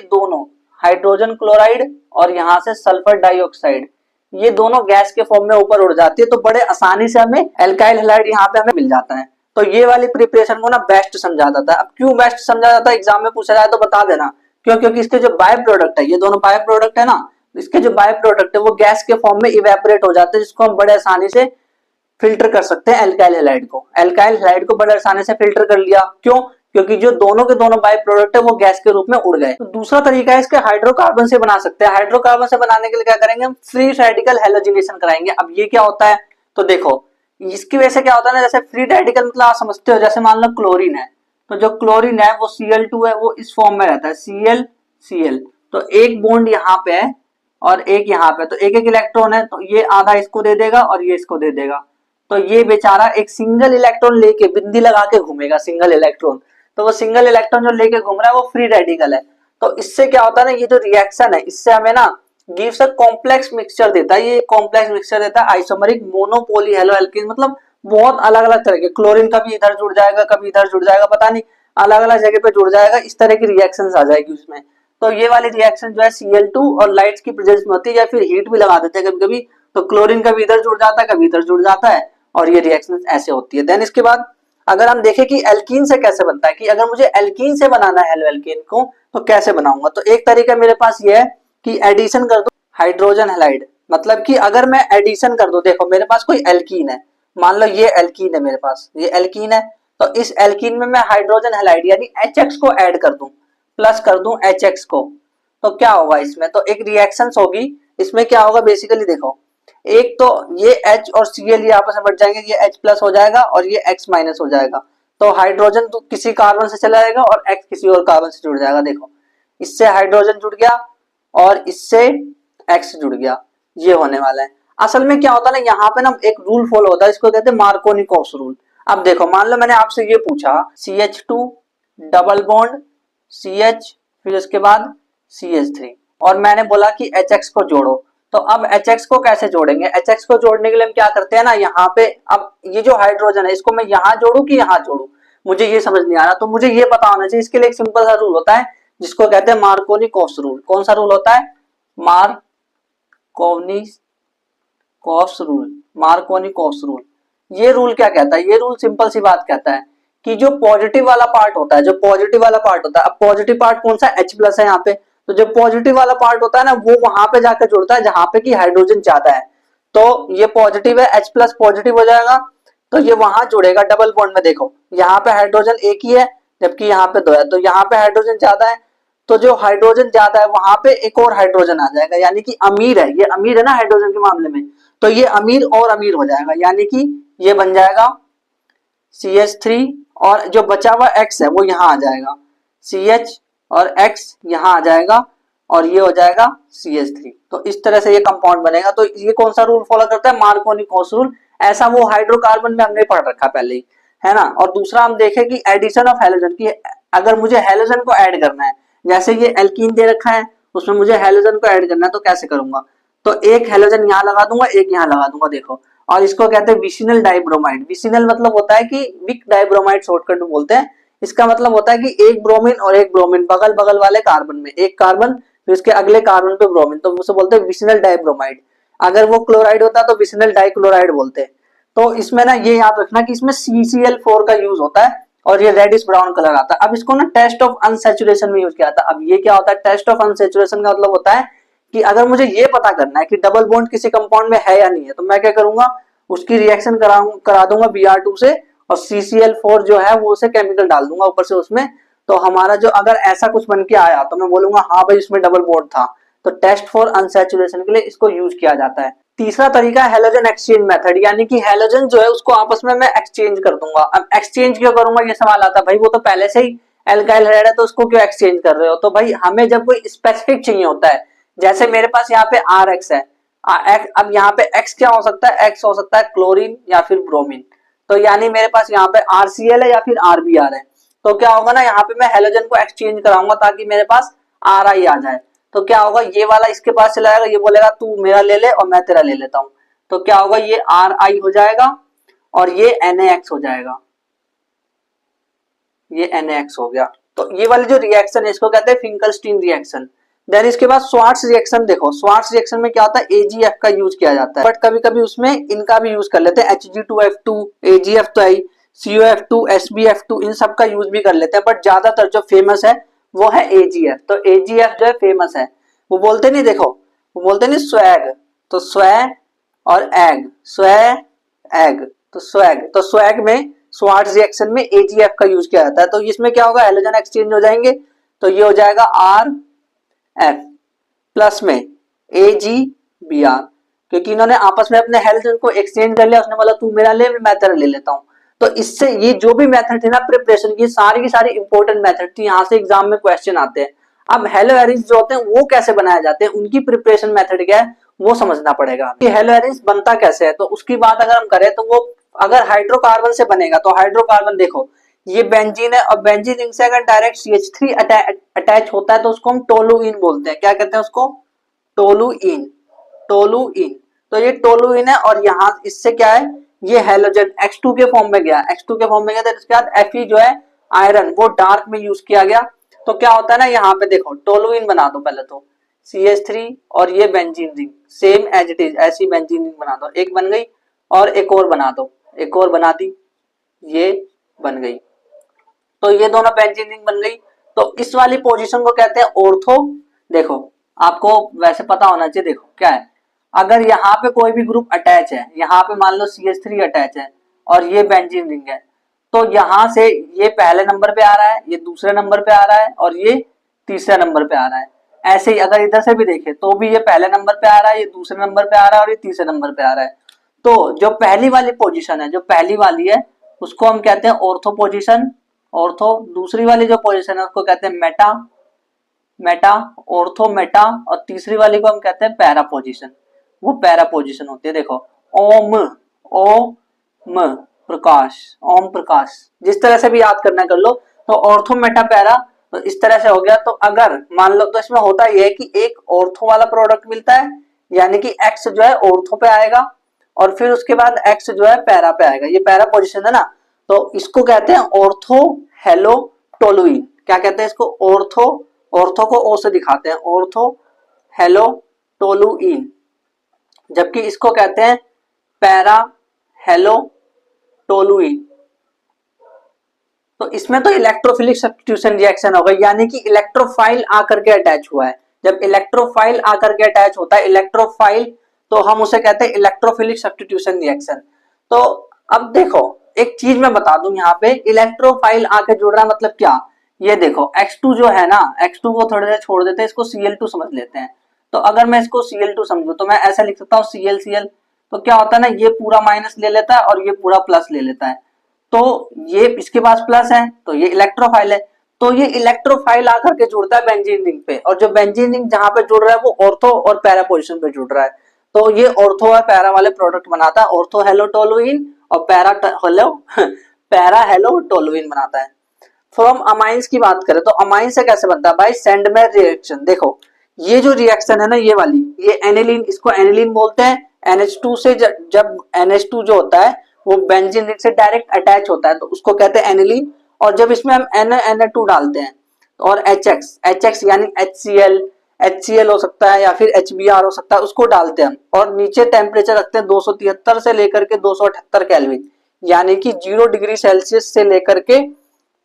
दोनों हाइड्रोजन क्लोराइड और यहां से सल्फर डाइऑक्साइड, ये दोनों गैस के फॉर्म में ऊपर उड़ जाती है, तो बड़े आसानी से हमें एल्काइल हैलाइड यहाँ पे हमें मिल जाता है। तो ये वाली प्रिपरेशन को ना बेस्ट समझा जाता है। अब क्यों बेस्ट समझा जाता है, एग्जाम में पूछा जाए तो बता देना। क्यों? क्योंकि इसके जो बाय प्रोडक्ट है, ये दोनों बाय प्रोडक्ट है ना, इसके जो बाय प्रोडक्ट है वो गैस के फॉर्म में इवेपोरेट हो जाते हैं, जिसको हम बड़े आसानी से फिल्टर कर सकते हैं एल्काइल हैलाइड को। एल्काइल हैलाइड को बड़े आसानी से फिल्टर कर लिया। क्यों? क्योंकि जो दोनों के दोनों बाय प्रोडक्ट है वो गैस के रूप में उड़ गए। तो दूसरा तरीका है इसके हाइड्रोकार्बन से बना सकते हैं। हाइड्रोकार्बन से बनाने के लिए क्या करेंगे, हम फ्री रेडिकल हैलोजिनेशन कराएंगे। अब ये क्या होता है, तो देखो इसकी वजह से क्या होता है ना, जैसे फ्री रेडिकल मतलब आप समझते हो, जैसे मान लो क्लोरीन है, तो जो क्लोरीन है वो Cl2 है, वो इस फॉर्म में रहता है Cl, तो एक बॉन्ड यहाँ पे है और एक यहाँ पे, तो एक एक इलेक्ट्रॉन है, तो ये आधा इसको दे देगा और ये इसको दे देगा। तो ये बेचारा एक सिंगल इलेक्ट्रॉन लेके बिंदी लगा के घूमेगा, सिंगल इलेक्ट्रॉन। तो वो सिंगल इलेक्ट्रॉन जो लेके घूम रहा है वो फ्री रेडिकल है। तो इससे क्या होता है ना, ये जो रिएक्शन है इससे हमें ना गिव्स अ कॉम्प्लेक्स मिक्सचर देता है। ये कॉम्प्लेक्स मिक्सचर देता है आइसोमरिक मोनोपोली हेलोएल्कीन, मतलब बहुत अलग अलग तरह के क्लोरीन कभी इधर जुड़ जाएगा, कभी इधर जुड़ जाएगा, पता नहीं अलग अलग जगह पे जुड़ जाएगा, इस तरह की रिएक्शंस आ जाएगी उसमें। तो ये वाली रिएक्शन जो है Cl2 और लाइट्स की प्रेजेंस में होती है, या फिर हीट भी लगा देते हैं कभी कभी, तो क्लोरीन कभी इधर जुड़ जाता है, कभी इधर जुड़ जाता है, और ये रिएक्शन ऐसे होती है। देन इसके बाद अगर हम देखें कि एल्कीन से कैसे बनता है, कि अगर मुझे एल्कीन से बनाना है हेलोएल्केन को तो कैसे बनाऊंगा, तो एक तरीका मेरे पास ये है कि एडिशन कर दो हाइड्रोजन हैलाइड। मतलब कि अगर मैं एडिशन कर दूं, देखो मेरे पास कोई एल्कीन है, मान लो ये एल्कीन है मेरे पास, ये एल्कीन है, तो इस एल्कीन में मैं हाइड्रोजन हैलाइड यानी HX को ऐड कर दूं, प्लस कर दूं HX को, तो क्या होगा इसमें, तो एक रिएक्शन होगी। इसमें क्या होगा बेसिकली, देखो एक तो ये H और Cl ये आपस में बढ़ जाएंगे, ये H प्लस हो जाएगा और ये X माइनस हो जाएगा, तो हाइड्रोजन तो किसी कार्बन से चला जाएगा और X किसी और कार्बन से जुड़ जाएगा। देखो इससे हाइड्रोजन जुड़ गया और इससे X जुड़ गया, ये होने वाला है। असल में क्या होता है ना, यहाँ पे ना एक रूल फॉलो होता है, इसको कहते हैं मार्कोनी-कॉक्स रूल। अब देखो मान लो मैंने आपसे ये पूछा CH2 डबल बॉन्ड CH, फिर उसके बाद CH3, और मैंने बोला कि HX को जोड़ो। तो अब HX को कैसे जोड़ेंगे, HX को जोड़ने के लिए हम क्या करते हैं ना, यहाँ पे अब ये जो हाइड्रोजन है इसको मैं यहाँ जोड़ू कि यहाँ जोड़ू, मुझे ये समझ नहीं आ रहा। तो मुझे ये पता होना चाहिए, इसके लिए एक सिंपल सा रूल होता है जिसको कहते हैं मार्कोनी-कॉक्स रूल। कौन सा रूल होता है, मार्कोनी-कॉक्स रूल, मार्कोनी-कॉक्स रूल। ये रूल क्या कहता है, ये रूल सिंपल सी बात कहता है कि जो पॉजिटिव वाला पार्ट होता है, जो पॉजिटिव वाला पार्ट होता है, अब पॉजिटिव पार्ट कौन सा, H प्लस है यहाँ पे, तो जो पॉजिटिव वाला पार्ट होता है ना वो वहां पे जाकर जुड़ता है जहां पे कि हाइड्रोजन ज्यादा है। तो ये पॉजिटिव है, H प्लस पॉजिटिव हो जाएगा, तो ये वहां जुड़ेगा डबल बॉन्ड में। देखो यहाँ पे हाइड्रोजन एक ही है जबकि यहाँ पे दो है, तो यहाँ पे हाइड्रोजन ज्यादा है, तो जो हाइड्रोजन ज्यादा है वहां पे एक और हाइड्रोजन आ जाएगा, यानी कि अमीर है, ये अमीर है ना हाइड्रोजन के मामले में, तो ये अमीर और अमीर हो जाएगा, यानी कि ये बन जाएगा CH3, और जो बचा हुआ X है वो यहाँ आ जाएगा, CH और X यहाँ आ जाएगा, और ये हो जाएगा CH3। तो इस तरह से ये कंपाउंड बनेगा। तो ये कौन सा रूल फॉलो करता है, मार्कोनी-कॉक्स रूल। ऐसा वो हाइड्रोकार्बन में हमने पढ़ रखा पहले ही, है ना। और दूसरा हम देखें कि एडिशन ऑफ हैलोजन की, अगर मुझे हैलोजन को ऐड करना है, जैसे ये एल्कीन दे रखा है उसमें मुझे हैलोजन को ऐड करना है, तो कैसे करूंगा, तो एक हैलोजन यहाँ लगा दूंगा, एक यहाँ लगा दूंगा, देखो। और इसको कहते हैं विसिनल डाइब्रोमाइड। विसिनल मतलब होता है कि विक डाइब्रोमाइड शॉर्टकट में बोलते हैं। इसका मतलब होता है कि एक ब्रोमीन और एक ब्रोमीन बगल बगल वाले कार्बन में, एक कार्बन फिर उसके अगले कार्बन पे ब्रोमीन, तो उसे बोलते हैं विसिनल डाइब्रोमाइड। अगर वो क्लोराइड होता तो विसिनल डाइक्लोराइड बोलते। तो इसमें ना ये याद रखना कि इसमें CCl4 का यूज होता है और ये रेडिश ब्राउन कलर आता है। अब इसको ना टेस्ट ऑफ अनसैचुरेशन में यूज किया था। अब ये क्या होता है, टेस्ट ऑफ अनसैचुरेशन का मतलब होता है कि अगर मुझे ये पता करना है कि डबल बॉन्ड किसी कंपाउंड में है या नहीं है, तो मैं क्या करूंगा, उसकी रिएक्शन करा दूंगा Br2 से, और CCl4 जो है वो उसे केमिकल डाल दूंगा ऊपर से उसमें। तो हमारा जो अगर ऐसा कुछ बन के आया तो मैं बोलूंगा हाँ भाई इसमें डबल बॉन्ड था। तो टेस्ट फॉर अनसैचुरेशन के लिए इसको यूज किया जाता है। तीसरा तरीका है हेलोजन एक्सचेंज मेथड, यानी कि हेलोजन जो है उसको आपस में मैं एक्सचेंज कर दूंगा। अब एक्सचेंज क्यों करूंगा, ये सवाल आता है, भाई वो तो पहले से ही एल्काइल हाइड्राइड है तो उसको क्यों एक्सचेंज कर रहे हो। तो भाई हमें जब कोई स्पेसिफिक चाहिए होता है, जैसे मेरे पास यहाँ पे RX है, अब यहाँ पे X क्या हो सकता है, X हो सकता है क्लोरीन या फिर ब्रोमीन। तो यानी मेरे पास यहाँ पे RCl है या फिर RBr है। तो क्या होगा ना, यहाँ पे मैं हेलोजन को एक्सचेंज कराऊंगा ताकि मेरे पास Ri आ जाए। तो क्या होगा, ये वाला इसके पास चला जाएगा, ये बोलेगा तू मेरा ले ले और मैं तेरा ले लेता हूं। तो क्या होगा, ये Ri हो जाएगा और ये NaX हो जाएगा, ये NaX हो गया। तो ये वाली जो रिएक्शन है इसको कहते हैं फिंकलस्टीन रिएक्शन। देन इसके बाद स्वार्ट्स रिएक्शन देखो, स्वार्ट्स रिएक्शन में क्या होता है, AgF का यूज किया जाता है, बट कभी कभी उसमें इनका भी यूज कर लेते हैं, Hg2F2, AgF तो आई, COF2, SbF2, इन सब का यूज भी कर लेते हैं, बट ज्यादातर जो फेमस है वो है AgF। तो AgF जो है फेमस है। वो बोलते नहीं, देखो वो बोलते नहीं स्वैग, तो स्वै और एग, स्वै एग, तो स्वैग, तो स्वैग में स्वार्ट्स रिएक्शन में AgF का यूज किया जाता है। तो इसमें क्या होगा, हेलोजन एक्सचेंज हो जाएंगे, तो ये हो जाएगा RF प्लस में AgBr, क्योंकि इन्होंने आपस में अपने हेलोजन को एक्सचेंज कर लिया, उसने बोला तू मेरा ले मैं तेरा ले लेता हूं। तो इससे ये जो भी मेथड थी ना प्रिपरेशन की, सारी की सारी इंपॉर्टेंट मेथड थी, यहाँ से एग्जाम में क्वेश्चन आते हैं। अब हेलो एरिस जो होते हैं वो कैसे बनाए जाते हैं, उनकी प्रिपरेशन मेथड क्या है वो समझना पड़ेगा कि हेलो एरिस बनता कैसे है। तो उसकी बात अगर हम करें तो वो अगर हाइड्रोकार्बन से बनेगा, तो हाइड्रोकार्बन देखो ये बेंजीन है, और बेंजीन रिंग से अगर डायरेक्ट CH3 अटैच होता है तो उसको हम टोलुइन बोलते हैं। क्या कहते हैं उसको, टोलुइन, टोलुइन। तो ये टोलुइन है, और यहाँ इससे क्या है, ये हेलोजन X2 के फॉर्म में गया, X2 के फॉर्म में गया, तो इसके बाद Fe जो है आयरन, वो डार्क में यूज किया गया। तो क्या होता है ना, यहाँ पे देखो टोलुइन बना दो पहले तो, CH3 और ये benzene ring same as it is, ऐसी बेंजीन रिंग बना दो, एक बन गई, और एक और बना दो, एक और बना दी, ये बन गई। तो ये दोनों बेंजीन रिंग बन गई। तो इस वाली पोजीशन को कहते हैं ऑर्थो। देखो आपको वैसे पता होना चाहिए, देखो क्या है, अगर यहाँ पे कोई भी ग्रुप अटैच है, यहाँ पे मान लो CH3 अटैच है और ये बेंजीन रिंग है, तो यहाँ से ये पहले नंबर पे आ रहा है, ये दूसरे नंबर पे आ रहा है, और ये तीसरे नंबर पे आ रहा है। ऐसे ही अगर इधर से भी देखे तो भी ये पहले नंबर पे आ रहा है, ये दूसरे नंबर पे आ रहा है, और ये तीसरे नंबर पे आ रहा है। तो जो पहली वाली पोजीशन है, जो पहली वाली है उसको हम कहते हैं ऑर्थो पोजीशन, ऑर्थो। दूसरी वाली जो पोजीशन है उसको कहते हैं मेटा, मेटा, ऑर्थो मेटा, और तीसरी वाली को हम कहते हैं पैरा पोजीशन, वो पैरा पोजीशन होती है। देखो ओम, ओम प्रकाश, ओम प्रकाश, जिस तरह से भी याद करना कर लो। तो ऑर्थो मेटा पैरा, तो इस तरह से हो गया। तो अगर मान लो, तो इसमें होता यह है कि एक ऑर्थो वाला प्रोडक्ट मिलता है, यानी कि X जो है ऑर्थो पे आएगा, और फिर उसके बाद X जो है पैरा पे आएगा, ये पैरा पोजीशन है ना। तो इसको कहते हैं ऑर्थो हेलो टोलुइन। क्या कहते हैं इसको, ऑर्थो, ऑर्थो को O से दिखाते हैं, ऑर्थो हेलो टोलुइन, जबकि इसको कहते हैं पैरा हेलो टोलुइन। तो इसमें तो इलेक्ट्रोफिलिक सब्स्टिट्यूशन रिएक्शन होगा, यानी कि इलेक्ट्रोफाइल आकर के अटैच हुआ है। जब इलेक्ट्रोफाइल आकर के अटैच होता है, इलेक्ट्रोफाइल, तो हम उसे कहते हैं इलेक्ट्रोफिलिक सब्स्टिट्यूशन रिएक्शन। तो अब देखो एक चीज मैं बता दूं, यहाँ पे इलेक्ट्रोफाइल आके जुड़ रहा है मतलब क्या, ये देखो X2 जो है ना, X2 को थोड़ी देर छोड़ देते हैं, इसको Cl2 समझ लेते हैं। तो अगर मैं इसको Cl2 समझू तो मैं ऐसा लिख सकता हूँ ClCl। तो क्या होता है ना, ये पूरा माइनस ले लेता है और ये पूरा प्लस ले लेता है। तो ये इसके पास प्लस है, तो ये इलेक्ट्रोफाइल है। तो ये इलेक्ट्रोफाइल आकर के जुड़ता है बेंजीन रिंग पे, और जो बेंजीन रिंग जहां पे जुड़ रहा है वो ऑर्थो और पैरा पोजीशन पे जुड़ रहा है। तो ये ऑर्थो और पैरा वाले प्रोडक्ट बनाता है, ऑर्थो हेलो टोलुइन और para hello para hello toluene बनाता है। फ्रॉम अमाइंस की बात करें तो अमाइन से कैसे बनता है भाई, सेंडमेयर रिएक्शन। देखो ये जो रिएक्शन है ना, ये वाली, ये एनिलीन, इसको एनिलीन बोलते हैं। NH2 से जब NH2 जो होता है वो बेंजीन रिंग से डायरेक्ट अटैच होता है तो उसको कहते हैं एनिलीन। और जब इसमें हम Na2 डालते हैं और HX यानी HCl, HCl हो सकता है या फिर HBr हो सकता है, उसको डालते हैं हम और नीचे टेम्परेचर रखते हैं 273 से लेकर के 278 केल्विन, यानी कि 0 डिग्री सेल्सियस से लेकर के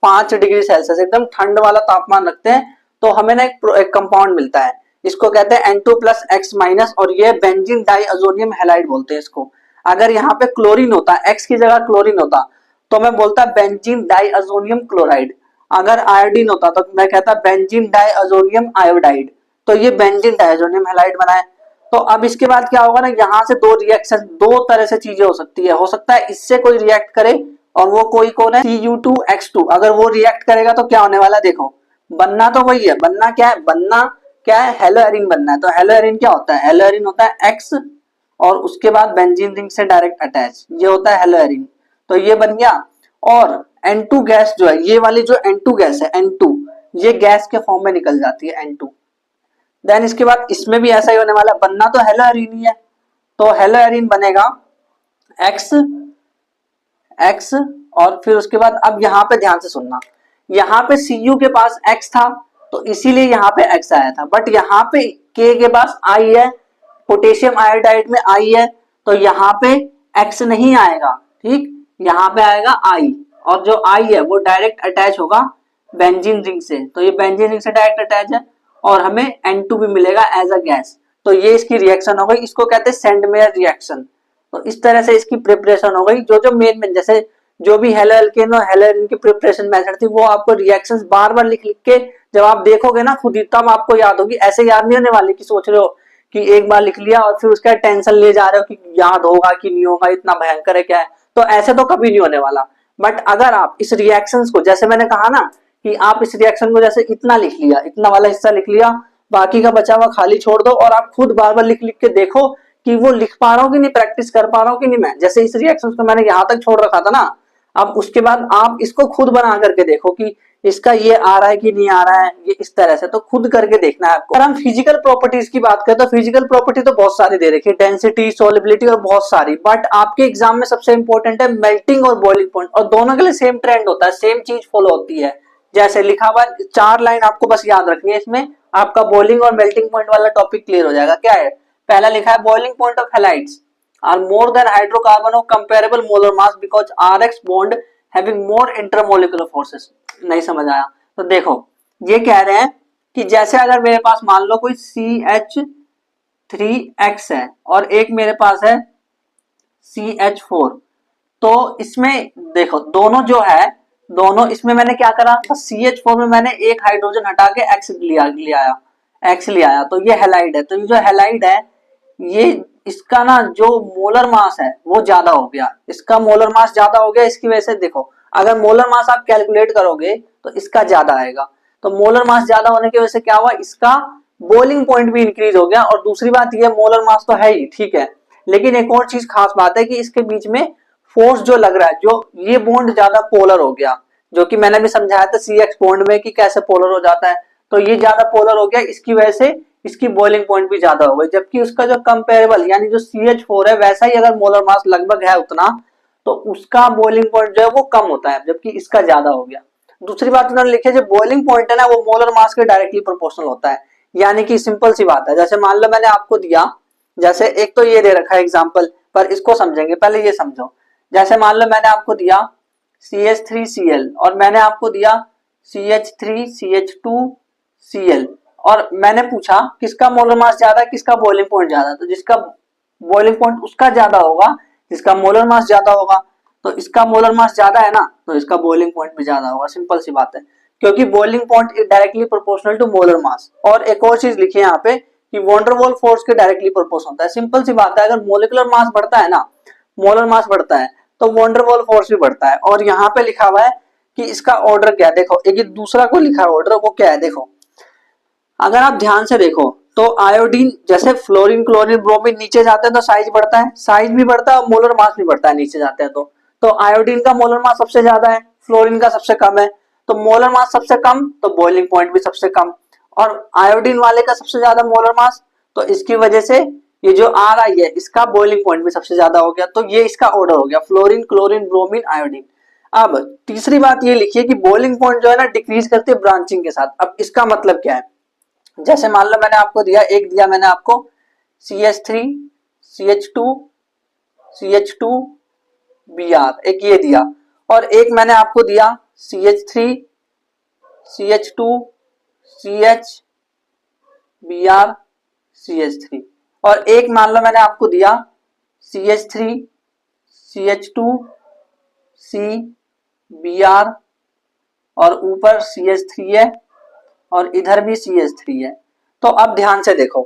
5 डिग्री सेल्सियस एकदम ठंड वाला तापमान रखते हैं। तो हमें ना एक कंपाउंड मिलता है, इसको कहते हैं N2+X- और ये बेंजीन डाइअजोनियम हैलाइड बोलते हैं इसको। अगर यहाँ पे क्लोरीन होता, X की जगह क्लोरीन होता तो मैं बोलता बेंजीन डाइअजोनियम क्लोराइड। अगर आयोडीन होता तो मैं कहता बेंजीन डाइअजोनियम आयोडाइड। तो ये बेंजीन डाइअजोनियम हैलाइड बना है। तो अब इसके बाद क्या होगा ना, यहाँ से दो रिएक्शन, दो तरह से चीजें हो सकती है। हो सकता है इससे कोई रिएक्ट करे और वो कोई कौन है, Cu2X2। अगर वो रिएक्ट करेगा तो क्या होने वाला है, देखो बनना तो वही है। बनना क्या है, बनना क्या है, हेलोएरिन बनना है। तो हेलोएरिन क्या होता है, हेलोएरिन होता है X और उसके बाद बेंजीन रिंग से डायरेक्ट अटैच, ये होता है हेलोएरिन। तो ये बन गया। और N2 गैस जो है, ये वाली जो N2 गैस है, N2 ये गैस के फॉर्म में निकल जाती है N2। देन इसके बाद इसमें भी ऐसा ही होने वाला, बनना तो हेलोएरिन ही है। तो हेलोएरिन बनेगा X X और फिर उसके बाद अब यहाँ पे ध्यान से सुनना, यहाँ पे Cu के पास X था तो इसीलिए यहाँ पे X आया था, बट यहाँ पे K के पास I है, पोटेशियम आयोडाइड में I है, तो यहाँ पे X नहीं आएगा, ठीक, यहाँ पे आएगा I। और जो I है वो डायरेक्ट अटैच होगा बेंजीन रिंग से, तो ये बेंजीन रिंग से डायरेक्ट अटैच है और हमें N2 भी मिलेगा एज अ गैस। तो ये इसकी रिएक्शन हो गई, इसको कहते हैं सेंडमेयर रिएक्शन। तो इस तरह से इसकी प्रिपरेशन हो गई। जो जो मेन जैसे जो भी हेलो एल्केन और हेलो एरिन की प्रिपरेशन मेथड थी, वो आपको रिएक्शंस बार बार लिख लिख के जब आप देखोगे ना खुद ही, तब आपको याद होगी। ऐसे याद नहीं होने वाली कि सोच रहे हो कि एक बार लिख लिया और फिर उसका टेंशन ले जा रहे हो कि याद होगा कि नहीं होगा, इतना भयंकर है क्या है। तो ऐसे तो कभी नहीं होने वाला। बट अगर आप इस रिएक्शंस को, जैसे मैंने कहा ना कि आप इस रिएक्शन को जैसे इतना लिख लिया, इतना वाला हिस्सा लिख लिया, बाकी का बचा हुआ खाली छोड़ दो और आप खुद बार बार लिख लिख के देखो कि वो लिख पा रहा हूँ कि नहीं, प्रैक्टिस कर पा रहा हूँ कि नहीं। मैं जैसे इस रिएक्शंस को मैंने यहाँ तक छोड़ रखा था ना, अब उसके बाद आप इसको खुद बना करके देखो कि इसका ये आ रहा है कि नहीं आ रहा है, ये इस तरह से तो खुद करके देखना है आपको। अगर हम फिजिकल प्रॉपर्टीज की बात करें तो फिजिकल प्रॉपर्टी तो बहुत सारी दे रखी है, डेंसिटी, सोलिबिलिटी और बहुत सारी। बट आपके एग्जाम में सबसे इंपॉर्टेंट है मेल्टिंग और बॉइलिंग पॉइंट, और दोनों के लिए सेम ट्रेंड होता है, सेम चीज फॉलो होती है। जैसे लिखा हुआ 4 लाइन आपको बस याद रखनी है, इसमें आपका बॉइलिंग और मेल्टिंग पॉइंट वाला टॉपिक क्लियर हो जाएगा। क्या है, पहला लिखा है boiling point of halides are more than hydrocarbon of comparable molar mass because RX bond having more intermolecular forces। नहीं समझ आया तो देखो, ये कह रहे हैं कि जैसे अगर मेरे पास मान लो कोई CH3X है और एक मेरे पास है CH4, तो इसमें देखो दोनों जो है, दोनों इसमें मैंने क्या करा, बस CH4 में मैंने एक हाइड्रोजन हटा के X ले आया, तो ये हैलाइड है। तो ये जो हैलाइड है, ये इसका ना जो मोलर मास है वो ज्यादा हो गया, इसका मोलर मास ज्यादा हो गया। इसकी वजह से देखो, अगर मोलर मास आप कैलकुलेट करोगे तो इसका ज्यादा आएगा। तो मोलर मास ज्यादा होने की वजह से क्या हुआ, इसका बॉइलिंग पॉइंट भी इंक्रीज हो गया। और दूसरी बात ये, मोलर मास तो है ही, ठीक है, लेकिन एक और चीज खास बात है कि इसके बीच में फोर्स जो लग रहा है, जो ये बॉन्ड ज्यादा पोलर हो गया, जो कि मैंने भी समझाया था CX बॉन्ड में कि कैसे पोलर हो जाता है। तो ये ज्यादा पोलर हो गया, इसकी वजह से इसकी बॉइलिंग पॉइंट भी ज्यादा हो गई। जबकि उसका जो कंपेरेबल यानी जो CH4 है, वैसा ही अगर मोलर मास लगभग है उतना, तो उसका बॉइलिंग पॉइंट जो है वो कम होता है, जबकि इसका ज्यादा हो गया। दूसरी बात उन्होंने लिखी है, जो बॉइलिंग पॉइंट है ना, वो मोलर मास के डायरेक्टली प्रोपोर्शनल होता है। यानी कि सिंपल सी बात है, जैसे मान लो मैंने आपको दिया, जैसे एक तो ये दे रखा है एग्जाम्पल, पर इसको समझेंगे, पहले ये समझो। जैसे मान लो मैंने आपको दिया CH3Cl और मैंने आपको दिया CH3CH2Cl, और मैंने पूछा किसका मोलर मास ज्यादा है, किसका बॉइलिंग पॉइंट ज्यादा है। तो जिसका बॉइलिंग पॉइंट उसका ज्यादा होगा जिसका मोलर मास ज्यादा होगा। तो इसका मोलर मास ज्यादा है ना, तो इसका बॉइलिंग पॉइंट भी ज्यादा होगा, सिंपल सी बात है, क्योंकि boiling point is directly proportional to molar mass. और एक और चीज लिखी है यहाँ पे कि वॉन डेर वाल्स फोर्स के डायरेक्टली प्रोपोर्शनल होता है। सिंपल सी बात है, अगर मोलिकुलर मास बढ़ता है ना, मोलर मास बढ़ता है, तो वॉन डेर वाल्स फोर्स भी बढ़ता है। और यहाँ पे लिखा हुआ है कि इसका ऑर्डर क्या है, देखो एक दूसरा को लिखा है ऑर्डर, वो क्या है देखो, अगर आप ध्यान से देखो तो आयोडीन, जैसे फ्लोरीन, क्लोरीन, ब्रोमीन नीचे जाते हैं तो साइज बढ़ता है, साइज भी बढ़ता है और मोलर मास भी बढ़ता है नीचे जाते हैं तो आयोडीन का मोलर मास सबसे ज्यादा है, फ्लोरीन का सबसे कम है। तो मोलर मास सबसे कम तो बॉइलिंग पॉइंट भी सबसे कम, और आयोडीन वाले का सबसे ज्यादा मोलर मास, तो इसकी वजह से ये जो आ रहा है इसका बॉइलिंग पॉइंट भी सबसे ज्यादा हो गया। तो ये इसका ऑर्डर हो गया, फ्लोरीन, क्लोरीन, ब्रोमीन, आयोडीन। अब तीसरी बात ये लिखिए कि बॉइलिंग पॉइंट जो है ना डिक्रीज करती है ब्रांचिंग के साथ। अब इसका मतलब क्या है, जैसे मान लो मैंने आपको दिया, एक दिया मैंने आपको CH3 CH2 CH2 Br, एक ये दिया, और एक मैंने आपको दिया CH3 CH2 CH Br CH3, और एक मान लो मैंने आपको दिया CH3 CH2 C Br, और ऊपर CH3 है और इधर भी CH3 है। तो अब ध्यान से देखो,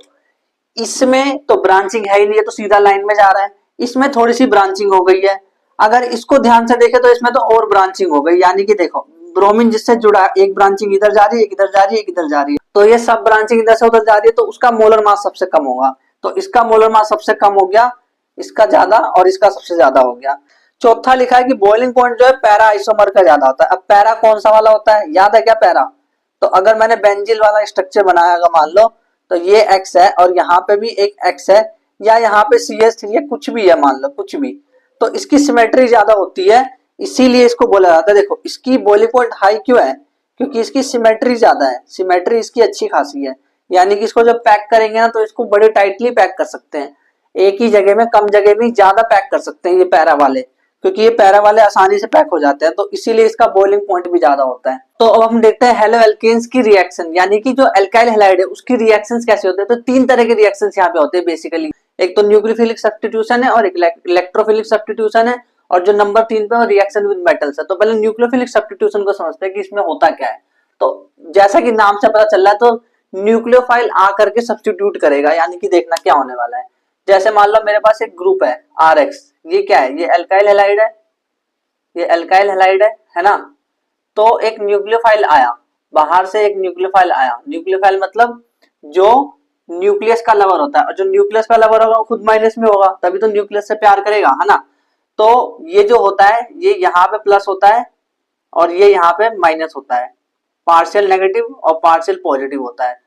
इसमें तो ब्रांचिंग है ही नहीं, ये तो सीधा लाइन में जा रहा है। इसमें थोड़ी सी ब्रांचिंग हो गई है। अगर इसको ध्यान से देखें तो इसमें तो और ब्रांचिंग हो गई, यानी कि देखो ब्रोमीन जिससे जुड़ा, एक ब्रांचिंग इधर जा रही है, एक इधर जा रही है, एक इधर जा रही है, तो ये सब ब्रांचिंग इधर से उधर जा रही है, तो उसका मोलर मास सबसे कम होगा। तो इसका मोलर मास सबसे कम हो गया, इसका ज्यादा, और इसका सबसे ज्यादा हो गया। चौथा लिखा है कि बॉइलिंग पॉइंट जो है पैरा आइसोमर का ज्यादा होता है। अब पैरा कौन सा वाला होता है, याद है क्या पैरा? तो अगर मैंने बेंजील वाला स्ट्रक्चर बनाया मान लो, तो ये X है और यहाँ पे भी एक X है, या यहाँ पे CH3 है, कुछ भी है मान लो, कुछ भी, तो इसकी सिमेट्री ज्यादा होती है, इसीलिए इसको बोला जाता है। देखो इसकी बॉइलिंग पॉइंट हाई क्यों है, क्योंकि इसकी सिमेट्री ज्यादा है, सिमेट्री इसकी अच्छी खासी है, यानी कि इसको जब पैक करेंगे ना तो इसको बड़े टाइटली पैक कर सकते हैं, एक ही जगह में कम जगह में ज्यादा पैक कर सकते हैं ये पैरा वाले, क्योंकि ये पैरा वाले आसानी से पैक हो जाते हैं, तो इसीलिए इसका बॉइलिंग पॉइंट भी ज्यादा होता है। तो अब हम देखते हैं हेलो एल्केन्स की रिएक्शन, यानी कि जो एल्काइल हैलाइड है उसकी रिएक्शंस कैसे होते हैं। तो तीन तरह के रिएक्शंस यहाँ पे होते हैं बेसिकली, एक तो न्यूक्लियोफिलिक सब्स्टिट्यूशन है और एक इलेक्ट्रोफिलिक सब्स्टिट्यूशन है, और जो नंबर 3 पे रिएक्शन विद मेटल्स है। तो पहले न्यूक्लियोफिलिक सब्स्टिट्यूशन को समझते हैं कि इसमें होता क्या है। तो जैसा कि नाम से पता चल रहा है, तो न्यूक्लियोफाइल आ करके सब्स्टिट्यूट करेगा, यानी कि देखना क्या होने वाला है। जैसे मान लो मेरे पास एक ग्रुप है RX, ये क्या है, ये एल्काइल हैलाइड है, ये एल्काइल हैलाइड है ना। तो एक न्यूक्लियोफाइल आया, बाहर से एक न्यूक्लियोफाइल आया, न्यूक्लियोफाइल मतलब जो न्यूक्लियस का लवर होता है, और जो न्यूक्लियस का लवर होगा वो खुद माइनस में होगा, तभी तो न्यूक्लियस से प्यार करेगा, है ना। तो ये जो होता है ये यहाँ पे प्लस होता है और ये यहाँ पे माइनस होता है, पार्शियल नेगेटिव और पार्शियल पॉजिटिव होता है।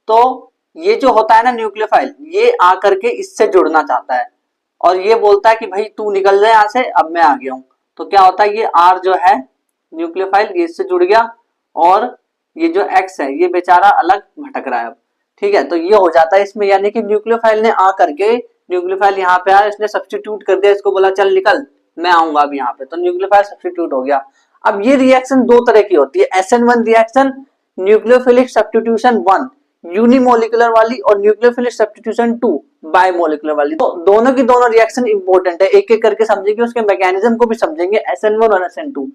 तो ये जो होता है ना न्यूक्लियोफाइल, ये आकर के इससे जुड़ना चाहता है और ये बोलता है कि भाई तू निकल जाए यहाँ से, अब मैं आ गया हूँ। तो क्या होता है, ये R जो है न्यूक्लियोफाइल ये इससे जुड़ गया, और ये जो X है ये बेचारा अलग भटक रहा है अब, ठीक है। तो ये हो जाता है इसमें, यानी कि न्यूक्लियोफाइल ने आ करके, न्यूक्लियोफाइल यहाँ पे आया, इसने सब्स्टिट्यूट कर दिया, इसको बोला चल निकल मैं आऊंगा अब यहाँ पे, तो न्यूक्लियोफाइल सब्स्टिट्यूट हो गया। अब ये रिएक्शन दो तरह की होती है, SN1 reaction, nucleophilic substitution 1 unimolecular वाली, और न्यूक्लियोफिलिक सब्स्टिट्यूशन 2 बायमोलिकुलर वाली। तो दोनों की दोनों रिएक्शन इंपॉर्टेंट है, एक एक करके समझेंगे, उसके मैकेनिज्म को भी समझेंगे, SN1 और SN2।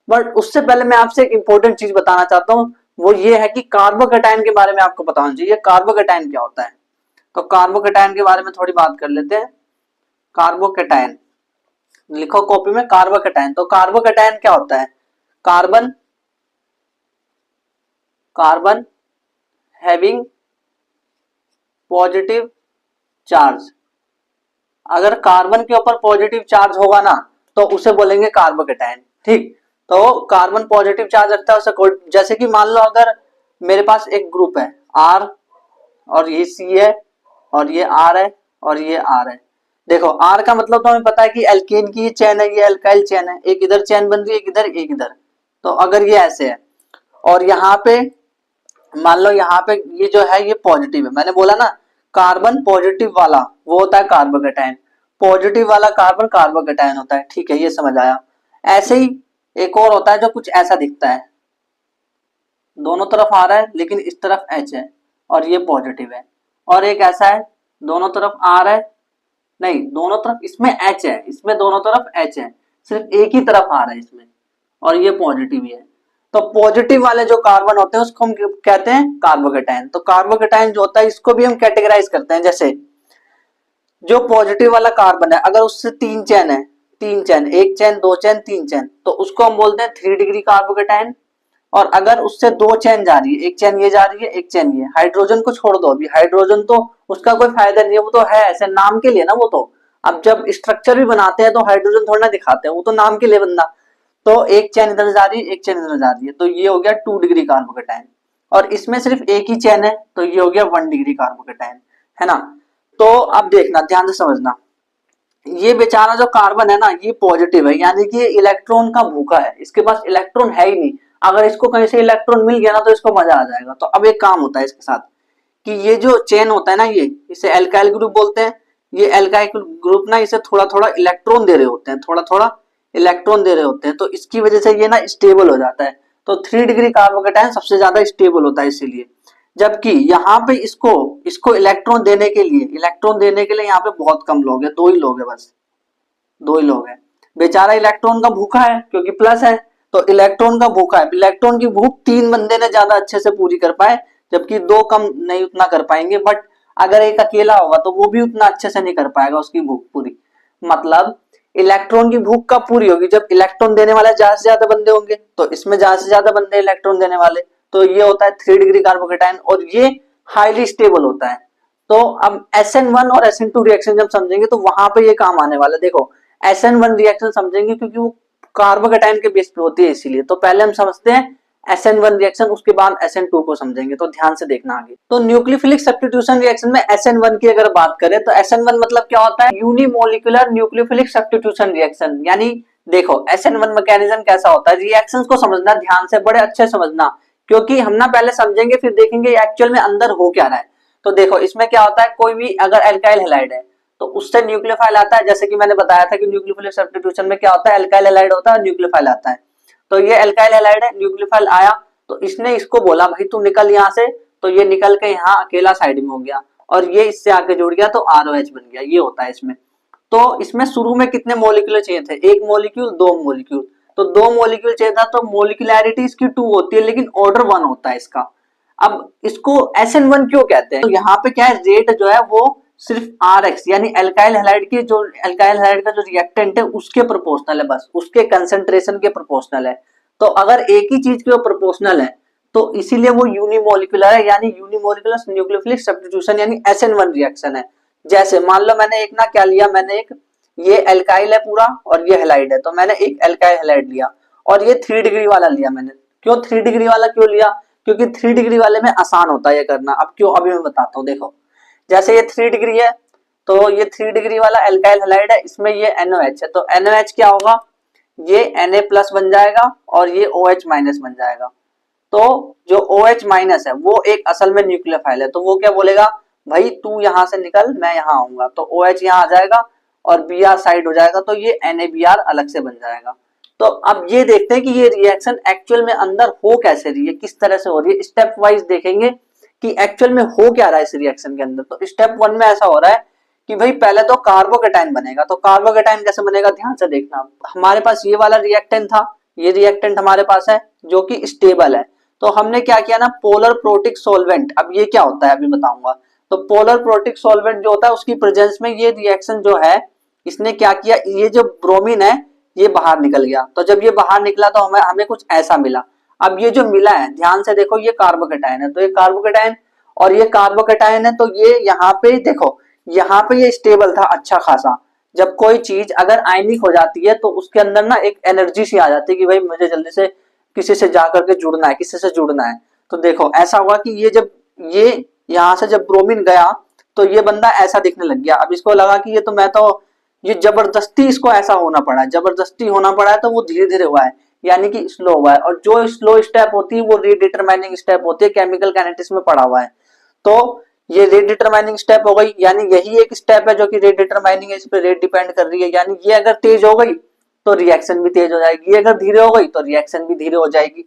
बट उससे पहले मैं आपसे एक इंपॉर्टेंट चीज बताना चाहता हूँ, वो ये है कि कार्बोकैटायन के बारे में आपको बताना चाहिए। कार्बोकैटायन क्या होता है, तो कार्बोकैटायन के बारे में थोड़ी बात कर लेते हैं। कार्बोकैटायन लिखो कॉपी में, कार्बोकैटायन। तो कार्बोकैटायन क्या होता है, carbon, carbon having positive charge, अगर कार्बन के ऊपर पॉजिटिव चार्ज होगा ना तो उसे बोलेंगे कार्बोकैटायन, ठीक। तो कार्बन पॉजिटिव चार्ज रखता है उसे, जैसे कि मान लो अगर मेरे पास एक ग्रुप है R, और ये C है, और ये R है, और ये R है। देखो R का मतलब तो हमें पता है कि एल्केन की चेन है, ये एल्काइल चेन है, एक इधर चेन बन रही है, एक इधर एक इधर। तो अगर ये ऐसे है और यहाँ पे मान लो यहाँ पे ये जो है ये पॉजिटिव है, मैंने बोला ना कार्बन पॉजिटिव वाला वो होता है कार्बोकैटायन, पॉजिटिव वाला कार्बन कार्बोकैटायन होता है, ठीक है, ये समझ आया। ऐसे ही एक और होता है जो कुछ ऐसा दिखता है, दोनों तरफ आ रहा है लेकिन इस तरफ H है और ये पॉजिटिव है, और एक ऐसा है दोनों तरफ आ रहा है, नहीं दोनों तरफ इसमें H है, इसमें दोनों तरफ H है, सिर्फ एक ही तरफ आ रहा है इसमें, और ये पॉजिटिव ही है। तो पॉजिटिव वाले जो कार्बन होते हैं उसको हम कहते हैं कार्बोकैटायन। तो कार्बोकैटायन जो होता है इसको भी हम कैटेगराइज करते हैं, जैसे जो पॉजिटिव वाला कार्बन है अगर उससे तीन चेन है, तीन चेन, एक चेन, दो चेन, तीन चेन, तो उसको हम बोलते हैं 3 डिग्री कार्बोकैटायन। और अगर उससे दो चेन जा रही है, एक चेन ये जा रही है, एक चेन ये, हाइड्रोजन को छोड़ दो, अभी हाइड्रोजन तो उसका कोई फायदा नहीं है, वो तो है ऐसे नाम के लिए ना, वो तो अब जब स्ट्रक्चर भी बनाते हैं तो हाइड्रोजन थोड़ा ना दिखाते हैं, वो तो नाम के लिए बंदा। तो एक चेन इधर जा रही है, एक चेन इधर जा रही है, तो ये हो गया 2 डिग्री कार्बोकैटायन। और इसमें सिर्फ एक ही चेन है तो ये हो गया 1 डिग्री कार्बोकैटायन, है ना। तो अब देखना ध्यान से समझना, ये बेचारा जो कार्बन है ना ये पॉजिटिव है, यानी कि इलेक्ट्रॉन का भूखा है, इसके पास इलेक्ट्रॉन है ही नहीं, अगर इसको कहीं से इलेक्ट्रॉन मिल गया ना तो इसको मजा आ जाएगा। तो अब एक काम होता है इसके साथ, कि ये जो चेन होता है ना, ये इसे एल्काइल ग्रुप बोलते हैं। ये एल्काइल ग्रुप ना इसे थोड़ा थोड़ा इलेक्ट्रॉन दे रहे होते हैं, थोड़ा थोड़ा इलेक्ट्रॉन दे रहे होते हैं, तो इसकी वजह से ये ना स्टेबल हो जाता है। तो 3 डिग्री कार्बोकेटायन सबसे ज्यादा स्टेबल होता है इसीलिए। जबकि यहाँ पे इसको इसको इलेक्ट्रॉन देने के लिए यहाँ पे बहुत कम लोग हैं, 2 ही लोग हैं बस, 2 ही लोग हैं। बेचारा इलेक्ट्रॉन का भूखा है क्योंकि प्लस है, तो इलेक्ट्रॉन का भूखा है। इलेक्ट्रॉन की भूख 3 बंदे ने ज्यादा अच्छे से पूरी कर पाए, जबकि 2 कम नहीं उतना कर पाएंगे। बट अगर एक अकेला होगा तो वो भी उतना अच्छे से नहीं कर पाएगा उसकी भूख पूरी। मतलब इलेक्ट्रॉन की भूख कब पूरी होगी, जब इलेक्ट्रॉन देने वाले ज्यादा से ज्यादा बंदे होंगे, तो इसमें ज्यादा से ज्यादा बंदे इलेक्ट्रॉन देने वाले, तो ये होता है 3 डिग्री कार्बोकेटायन और ये हाईली स्टेबल होता है। तो अब SN1 और SN2 रिएक्शन जब समझेंगे तो वहां पे ये काम आने वाला है। देखो SN1 रिएक्शन समझेंगे क्योंकि वो कार्बोकेटायन के बेस पे होती है, इसीलिए तो पहले हम समझते हैं SN1 रिएक्शन, उसके बाद SN2 को समझेंगे, तो ध्यान से देखना आगे। तो न्यूक्लियोफिलिक सब्स्टिट्यूशन रिएक्शन में SN1 की अगर बात करें तो SN1 मतलब क्या होता है, यूनिमोलिकुलर न्यूक्लियोफिलिक सब्स्टिट्यूशन रिएक्शन। यानी देखो SN1 मैकेनिज्म कैसा होता है, रिएक्शंस को समझना ध्यान से, बड़े अच्छे समझना, क्योंकि हम ना पहले समझेंगे फिर देखेंगे एक्चुअल में अंदर हो क्या रहा है। तो देखो इसमें क्या होता है, कोई भी अगर एल्काइल हैलाइड है तो उससे न्यूक्लियोफाइल आता है, जैसे कि मैंने बताया था कि न्यूक्लियोफिलिक सब्स्टिट्यूशन में क्या होता है, एल्काइल हैलाइड होता है और न्यूक्लियोफाइल आता है। तो ये एल्काइल हैलाइड है, न्यूक्लियोफाइल आया तो इसने इसको बोला भाई तू निकल यहाँ से, तो ये निकल के यहाँ अकेला साइड में हो गया और ये इससे आके जुड़ गया तो ROH बन गया। ये होता है इसमें। तो इसमें शुरू में कितने मोलिक्यूल चाहिए थे, 1 मोलिक्यूल 2 मोलिक्यूल, तो 2 मोलिक्यूल चाहिए था, तो मोलिकुलैरिटी इसकी 2 होती है लेकिन ऑर्डर 1 होता है इसका। अब इसको SN1 क्यों कहते हैं, तो यहाँ पे क्या है, रेट जो है वो सिर्फ RX यानी एल्काइल हैलाइड की, जो एल्काइल हैलाइड का जो रिएक्टेंट है उसके प्रोपोर्शनल है, बस उसके कंसंट्रेशन के प्रोपोर्शनल है। तो अगर एक ही चीज के प्रोपोर्शनल है तो इसीलिए वो यूनिमोलिकुलर है, यानी यूनिमोलिकुलर न्यूक्लियोफिलिक सब्स्टिट्यूशन यानी SN1 रिएक्शन है। जैसे मान लो मैंने एक ना क्या लिया, मैंने एक ये एल्काइल है पूरा और ये हैलाइड है, तो मैंने एक एल्काइल हैलाइड लिया और ये 3 डिग्री वाला लिया मैंने। क्यों 3 डिग्री वाला क्यों लिया, क्योंकि 3 डिग्री वाले में आसान होता है ये करना। अब क्यों, अभी मैं बताता हूँ। देखो जैसे ये 3 डिग्री है तो ये 3 डिग्री वाला एल्काइल हैलाइड है, इसमें ये NOH है, तो NOH क्या होगा, ये Na प्लस बन जाएगा और ये OH माइनस बन जाएगा। तो जो OH माइनस है वो एक असल में न्यूक्लियोफाइल है, तो वो क्या बोलेगा, भाई तू यहां से निकल मैं यहां आऊंगा, तो OH यहां आ जाएगा और Br साइड हो जाएगा, तो ये NaBr अलग से बन जाएगा। तो अब ये देखते हैं कि ये रिएक्शन एक्चुअल में अंदर हो कैसे रही है, किस तरह से हो रही है, स्टेप वाइज देखेंगे कि एक्चुअल में हो क्या रहा है इस रिएक्शन के अंदर। तो स्टेप 1 में ऐसा हो रहा है कि भाई पहले तो कार्बोकेटाइन बनेगा, तो कार्बोकेटाइन कैसे बनेगा ध्यान से देखना। हमारे पास ये वाला रिएक्टेंट था, ये रिएक्टेंट हमारे पास है जो कि स्टेबल है, तो हमने क्या किया ना, पोलर प्रोटिक सॉल्वेंट। अब ये क्या होता है अभी बताऊंगा। तो पोलर प्रोटिक सॉल्वेंट जो होता है उसकी प्रेजेंस में ये रिएक्शन जो है, इसने क्या किया, ये जो ब्रोमीन है ये बाहर निकल गया, तो जब ये बाहर निकला तो हमें कुछ ऐसा मिला। अब ये जो मिला है ध्यान से देखो, ये कार्बोकेटाइन है, तो ये कार्बोकेटाइन और ये कार्बोकेटाइन है, तो ये यहाँ पे देखो, यहाँ पे ये स्टेबल था अच्छा खासा। जब कोई चीज अगर आयनिक हो जाती है तो उसके अंदर ना एक एनर्जी सी आ जाती है कि भाई मुझे जल्दी से किसी से जाकर के जुड़ना है, किसी से जुड़ना है। तो देखो ऐसा हुआ कि ये जब ये यहाँ से जब ब्रोमीन गया तो ये बंदा ऐसा दिखने लग गया। अब इसको लगा कि ये तो मैं तो, ये जबरदस्ती इसको ऐसा होना पड़ा है, जबरदस्ती होना पड़ा है, तो वो धीरे धीरे हुआ है यानी कि स्लो हुआ है। और जो स्लो स्टेप होती है वो रीडिटरमाइनिंग स्टेप होती है, केमिकल काइनेटिक्स में पढ़ा हुआ है। तो ये रेट डिटरमाइनिंग स्टेप हो गई, यानी यही एक स्टेप है जो कि रेट डिटरमाइनिंग है, इस पे रेट डिपेंड कर रही है। यानी ये अगर तेज हो गई तो रिएक्शन भी तेज हो जाएगी, ये अगर धीरे हो गई तो रिएक्शन भी धीरे हो जाएगी।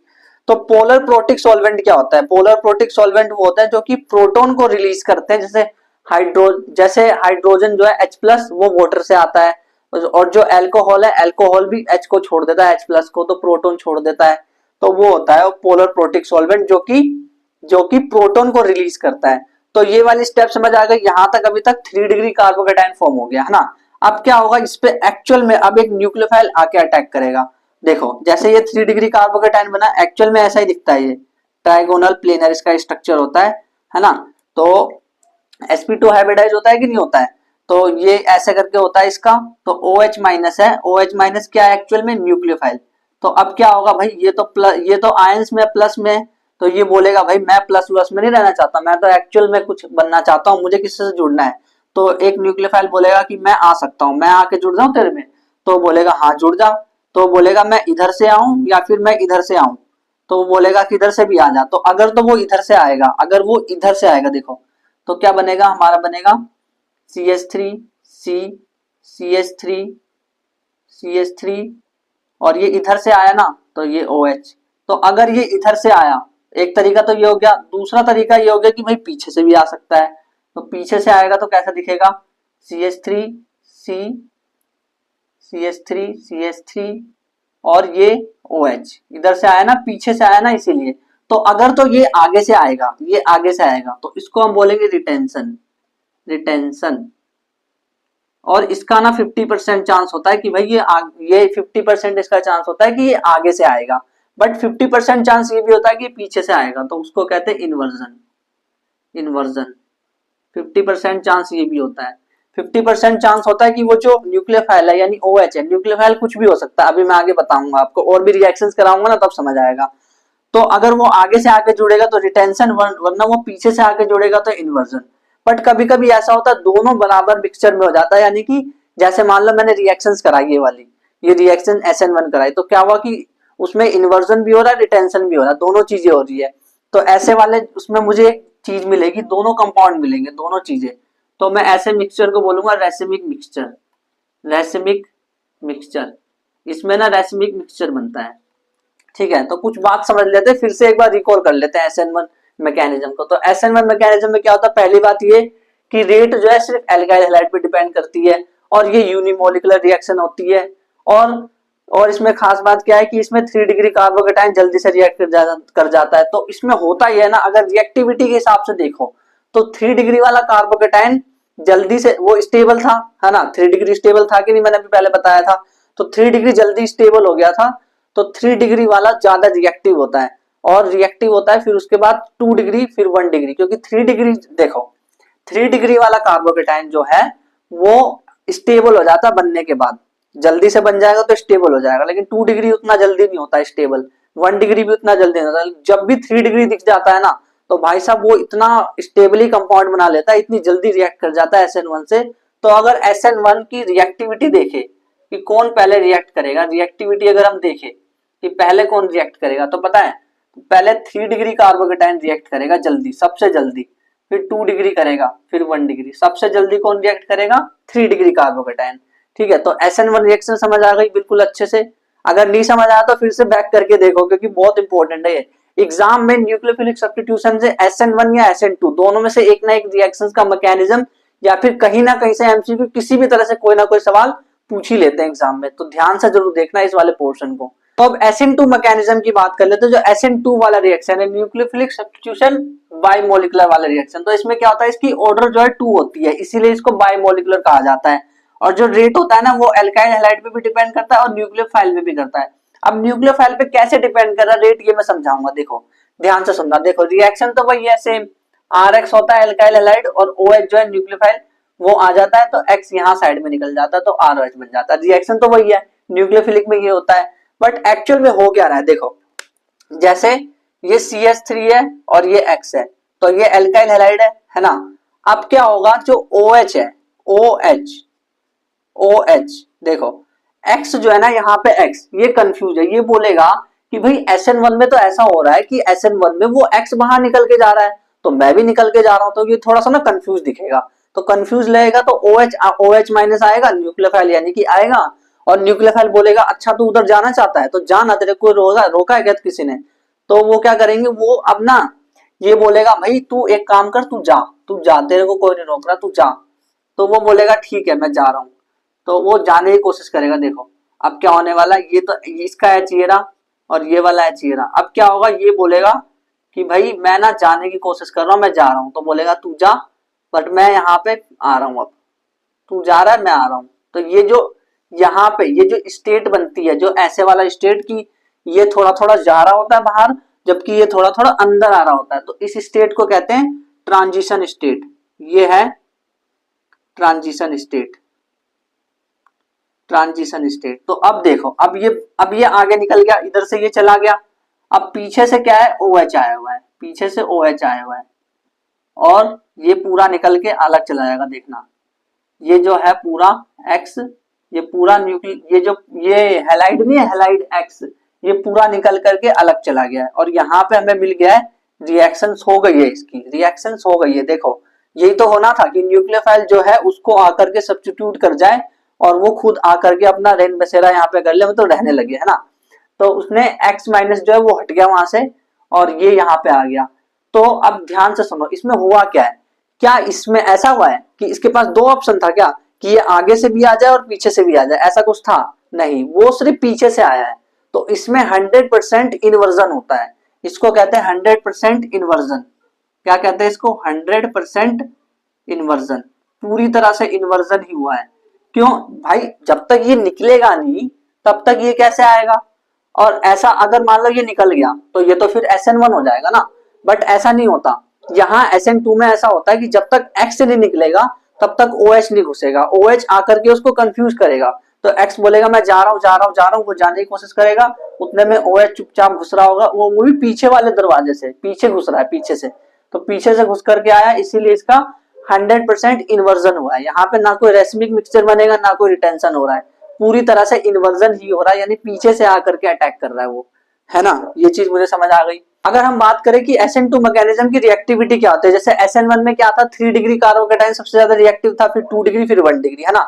तो पोलर प्रोटिक सॉल्वेंट क्या होता है, पोलर प्रोटिक सॉल्वेंट वो होता है जो कि प्रोटॉन को रिलीज करते हैं, जैसे हाइड्रोजन जो है H+ वो वाटर से आता है, और जो अल्कोहल है, अल्कोहल भी H को छोड़ देता है, H+ को, तो प्रोटॉन छोड़ देता है, तो वो होता है पोलर प्रोटिक सॉल्वेंट जो कि प्रोटॉन को रिलीज करता है। तो ये वाली स्टेप समझ आ गई, यहां तक अभी तक 3 डिग्री कार्बोकेटाइन फॉर्म हो गया है ना। अब क्या होगा, इस पे एक्चुअल में अब एक न्यूक्लियोफाइल आके अटैक करेगा। देखो जैसे ये 3 डिग्री कार्बोकेटाइन बना, एक्चुअल में ऐसा ही दिखता है, ये ट्राइगोनल प्लेनर इसका स्ट्रक्चर होता है ना। तो sp2 हाइब्रिडाइज होता है कि नहीं होता है, तो ये ऐसे करके होता है इसका। तो OH माइनस है, OH माइनस क्या है एक्चुअल में, न्यूक्लियोफाइल। तो अब क्या होगा भाई, ये तो आयंस में प्लस में, तो ये बोलेगा भाई मैं प्लस प्लस में नहीं रहना चाहता, मैं तो एक्चुअल में कुछ बनना चाहता हूँ, मुझे किससे जुड़ना है। तो एक न्यूक्लियोफाइल बोलेगा कि मैं आ सकता हूँ, मैं आके जुड़ जाऊं तेरे में, तो बोलेगा हाँ जुड़ जा। तो बोलेगा मैं इधर से आऊं या फिर मैं इधर से आऊं, तो बोलेगा कि इधर से भी आ जा। तो अगर तो वो इधर से आएगा, अगर वो इधर से आएगा, देखो तो क्या बनेगा, हमारा बनेगा CH3 C CH3 CH3 और ये इधर से आया ना तो ये OH। तो अगर ये इधर से आया, एक तरीका तो ये हो गया, दूसरा तरीका ये हो गया कि भाई पीछे से भी आ सकता है। तो पीछे से आएगा तो कैसा दिखेगा, CH3 C CH3 CH3 और ये OH इधर से आया ना, पीछे से आया ना, इसीलिए। तो अगर तो ये आगे से आएगा, ये आगे से आएगा तो इसको हम बोलेंगे रिटेंशन, रिटेंशन। और इसका ना 50% चांस होता है कि भाई ये 50% इसका चांस होता है कि ये आगे से आएगा, बट 50% चांस ये भी होता है कि पीछे से आएगा, तो उसको कहते हैं इन्वर्जन, इन्वर्जन। 50% चांस ये भी होता है। 50% चांस होता है कि वो जो न्यूक्लियोफाइल है यानी OH है, न्यूक्लियोफाइल कुछ भी हो सकता है, अभी मैं आगे बताऊंगा आपको, और भी रिएक्शंस कराऊंगा ना तब समझ आएगा। तो अगर वो आगे से आके जुड़ेगा तो रिटेंशन, वरना वो पीछे से आके जुड़ेगा तो इन्वर्जन। बट कभी कभी ऐसा होता है दोनों बराबर मिक्सचर में हो जाता है, यानी कि जैसे मान लो मैंने रिएक्शंस कराई ये वाली, ये रिएक्शन SN1 कराई, तो क्या हुआ कि उसमें इन्वर्जन भी हो रहा है, रिटेंशन भी हो रहा है, दोनों चीजें हो रही है। तो ऐसे वाले उसमें मुझे एक चीज मिलेगी, दोनों कंपाउंड मिलेंगे, दोनों चीजें। तो मैं ऐसे मिक्सचर को बोलूंगा रेसिमिक मिक्सचर, रेसिमिक मिक्सचर। इसमें ना रेसिमिक मिक्सचर बनता है, ठीक है। तो कुछ बात समझ लेते हैं, फिर से एक बार रिकॉल कर लेते हैं SN1 मैकेनिज्म को। तो SN1 मैकेनिज्म में क्या होता है, पहली बात ये कि रेट जो है सिर्फ एल्काइल हैलाइड पे डिपेंड करती है और ये यूनिमोलिकुलर रिएक्शन होती है। और इसमें खास बात क्या है कि इसमें 3 डिग्री कार्बोकेटाइन जल्दी से रिएक्ट कर जाता है। तो इसमें होता ही है ना, अगर रिएक्टिविटी के हिसाब से देखो तो 3 डिग्री वाला कार्बोकेटाइन जल्दी से वो स्टेबल था, है ना, 3 डिग्री स्टेबल था कि नहीं, मैंने अभी पहले बताया था। तो 3 डिग्री जल्दी स्टेबल हो गया था, तो 3 डिग्री वाला ज्यादा रिएक्टिव होता है, और रिएक्टिव होता है फिर उसके बाद 2 डिग्री फिर 1 डिग्री, क्योंकि 3 डिग्री देखो 3 डिग्री वाला कार्बोकेटाइन जो है वो स्टेबल हो जाता है बनने के बाद, जल्दी से बन जाएगा तो स्टेबल हो जाएगा, लेकिन 2 डिग्री उतना जल्दी नहीं होता स्टेबल, 1 डिग्री भी उतना जल्दी नहीं होता। जब भी 3 डिग्री दिख जाता है ना तो भाई साहब वो इतना स्टेबली कंपाउंड बना लेता है, इतनी जल्दी रिएक्ट कर जाता है SN1 से। तो अगर SN1 की रिएक्टिविटी देखे कि कौन पहले रिएक्ट करेगा, रिएक्टिविटी अगर हम देखें कि पहले कौन रिएक्ट करेगा, तो पता है पहले 3 डिग्री कार्बोकेटाइन रिएक्ट करेगा जल्दी, सबसे जल्दी, फिर 2 डिग्री करेगा, फिर 1 डिग्री। सबसे जल्दी कौन रिएक्ट करेगा, 3 डिग्री कार्बोकेटाइन, ठीक है। तो SN1 रिएक्शन समझ आ गई बिल्कुल अच्छे से। अगर नहीं समझ आया तो फिर से बैक करके देखो, क्योंकि बहुत इंपॉर्टेंट है ये। एग्जाम में न्यूक्लियोफिलिक सब्स्टिट्यूशन से SN1 या SN2 दोनों में से एक ना एक रिएक्शंस का मैकेनिज्म या फिर कहीं ना कहीं से MCQ किसी भी तरह से कोई ना कोई सवाल पूछ ही लेते हैं एग्जाम में, तो ध्यान से जरूर देखना इस वाले पोर्शन को। तो अब SN2 मैकेनिज्म की बात कर लेते हैं। जो SN2 वाला रिएक्शन है, न्यूक्लियोफिलिक सब्स्टिट्यूशन बाइमोलिकुलर वाला रिएक्शन, तो इसमें क्या होता है, इसकी ऑर्डर जो है 2 होती है, इसीलिए इसको बाइमोलिकुलर कहा जाता है। और जो रेट होता है ना वो एल्काइल हैलाइड पे भी डिपेंड करता है और न्यूक्लियोफाइल पे भी करता है। अब न्यूक्लियोफाइल पे कैसे डिपेंड कर रहा है रेट, ये मैं समझाऊंगा, देखो ध्यान से सुनना। देखो रिएक्शन तो वही है सेम, RX होता है एल्काइल हैलाइड और OH जो है न्यूक्लियोफाइल वो आ जाता है, तो X यहाँ साइड में निकल जाता है तो ROH बन जाता है। रिएक्शन तो वही है, न्यूक्लियोफिलिक में ये होता है, बट एक्चुअल में हो क्या रहा है देखो। जैसे ये CH3 है और ये X है, तो ये एल्काइल हैलाइड है ना। अब क्या होगा, जो OH है, OH देखो, X जो है ना यहाँ पे X ये कंफ्यूज है, ये बोलेगा कि भाई SN1 में तो ऐसा हो रहा है कि SN1 में वो X बाहर निकल के जा रहा है तो मैं भी निकल के जा रहा हूं, तो ये थोड़ा सा ना कंफ्यूज दिखेगा। तो कंफ्यूज लगेगा तो OH माइनस आएगा, न्यूक्लियोफाइल यानी कि आएगा, और न्यूक्लियोफाइल बोलेगा अच्छा तू उधर जाना चाहता है तो जाना, तेरे को रोका है क्या किसी ने। तो वो क्या करेंगे, वो अब ना ये बोलेगा भाई तू एक काम कर, तू जा, तेरे को कोई नहीं रोक रहा, तू जा। तो वो बोलेगा ठीक है मैं जा रहा हूँ, तो वो जाने की कोशिश करेगा। देखो अब क्या होने वाला है, ये तो इसका है चेहरा और ये वाला है चेहरा। अब क्या होगा, ये बोलेगा कि भाई मैं ना जाने की कोशिश कर रहा हूँ, मैं जा रहा हूँ, तो बोलेगा तू जा, बट मैं यहाँ पे आ रहा हूँ, अब तू जा रहा है मैं आ रहा हूँ। तो ये जो यहाँ पे ये जो स्टेट बनती है, जो ऐसे वाला स्टेट की ये थोड़ा थोड़ा जा रहा होता है बाहर, जबकि ये थोड़ा थोड़ा अंदर आ रहा होता है, तो इस स्टेट को कहते हैं ट्रांजिशन स्टेट। ये है ट्रांजिशन स्टेट, ट्रांजिशन स्टेट। तो अब देखो, अब ये आगे निकल गया, इधर से ये चला गया। अब पीछे से क्या है, OH आया हुआ है, पीछे से OH आया हुआ है, और ये पूरा निकल के अलग चला जाएगा। देखना ये जो है पूरा X, ये पूरा ये हैलाइड नहीं है, हैलाइड X, ये पूरा निकल करके अलग चला गया है, और यहाँ पे हमें मिल गया है रिएक्शंस हो गई है, इसकी रिएक्शंस हो गई है। देखो यही तो होना था कि न्यूक्लियोफाइल जो है उसको आकर के सब्स्टिट्यूट कर जाए और वो खुद आकर के अपना रैन बसेरा यहाँ पे कर ले, मतलब रहने लगे, है ना। तो उसने x माइनस जो है वो हट गया वहां से और ये यहाँ पे आ गया। तो अब ध्यान से सुनो, इसमें हुआ क्या है, क्या इसमें ऐसा हुआ है कि इसके पास दो ऑप्शन था क्या, कि ये आगे से भी आ जाए और पीछे से भी आ जाए, ऐसा कुछ था नहीं, वो सिर्फ पीछे से आया है। तो इसमें 100% इन्वर्जन होता है, इसको कहते हैं 100% इन्वर्जन। क्या कहते हैं इसको, 100% इन्वर्जन, पूरी तरह से इन्वर्जन ही हुआ है। क्यों भाई, जब तक ये निकलेगा नहीं तब तक ये कैसे आएगा। और ऐसा अगर मान लो ये निकल गया तो ये तो फिर SN1 हो जाएगा ना, बट ऐसा नहीं होता। यहाँ SN2 में ऐसा होता है कि जब तक X से नहीं निकलेगा तब तक OH नहीं घुसेगा, OH आकर के उसको कंफ्यूज करेगा। तो X बोलेगा मैं जा रहा हूँ जा रहा हूँ जा रहा हूँ, वो जाने की कोशिश करेगा, उतने में OH चुपचाप घुस रहा होगा, वो भी पीछे वाले दरवाजे से पीछे घुस रहा है, पीछे से, तो पीछे से घुस करके आया, इसीलिए इसका 100% इन्वर्जन हुआ है। यहाँ पे ना कोई रेसिमिक मिक्सचर बनेगा ना कोई रिटेंशन हो रहा है, पूरी तरह से इन्वर्जन ही हो रहा है, यानी पीछे से आकर के अटैक कर रहा है वो, है ना। ये चीज मुझे समझ आ गई। अगर हम बात करें कि SN2 मैकेनिज्म की रिएक्टिविटी क्या होती है, जैसे SN1 में क्या था, 3 डिग्री कार्बोकेटाइन सबसे ज्यादा रिएक्टिव था, फिर 2 डिग्री, फिर 1 डिग्री, है ना।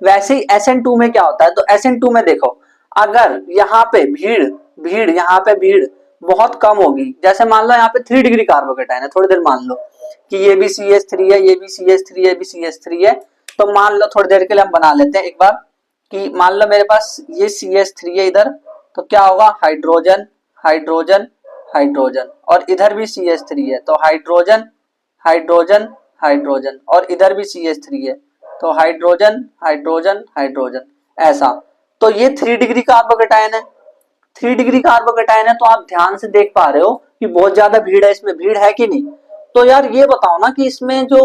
वैसे ही SN2 में क्या होता है, तो SN2 में देखो, अगर यहाँ पे भीड़ भीड़ यहाँ पे भीड़ बहुत कम होगी, जैसे मान लो यहाँ पे 3 डिग्री कार्बोकेटाइन है, थोड़ी देर मान लो कि ये भी CH3 है, ये भी CH3 है, ये भी CH3 है, तो मान लो थोड़ी देर के लिए हम बना लेते हैं एक बार कि मान लो मेरे पास ये CH3 है इधर, तो क्या होगा, हाइड्रोजन हाइड्रोजन हाइड्रोजन, और इधर भी CH3 है, तो हाइड्रोजन हाइड्रोजन हाइड्रोजन, और इधर भी CH3 है, तो हाइड्रोजन हाइड्रोजन हाइड्रोजन, ऐसा। तो ये 3 डिग्री कार्बोकेटाइन है, 3 डिग्री कार्बोकेटाइन है, तो आप ध्यान से देख पा रहे हो कि बहुत ज्यादा भीड़ है, इसमें भीड़ है कि नहीं। तो यार ये बताओ ना कि इसमें जो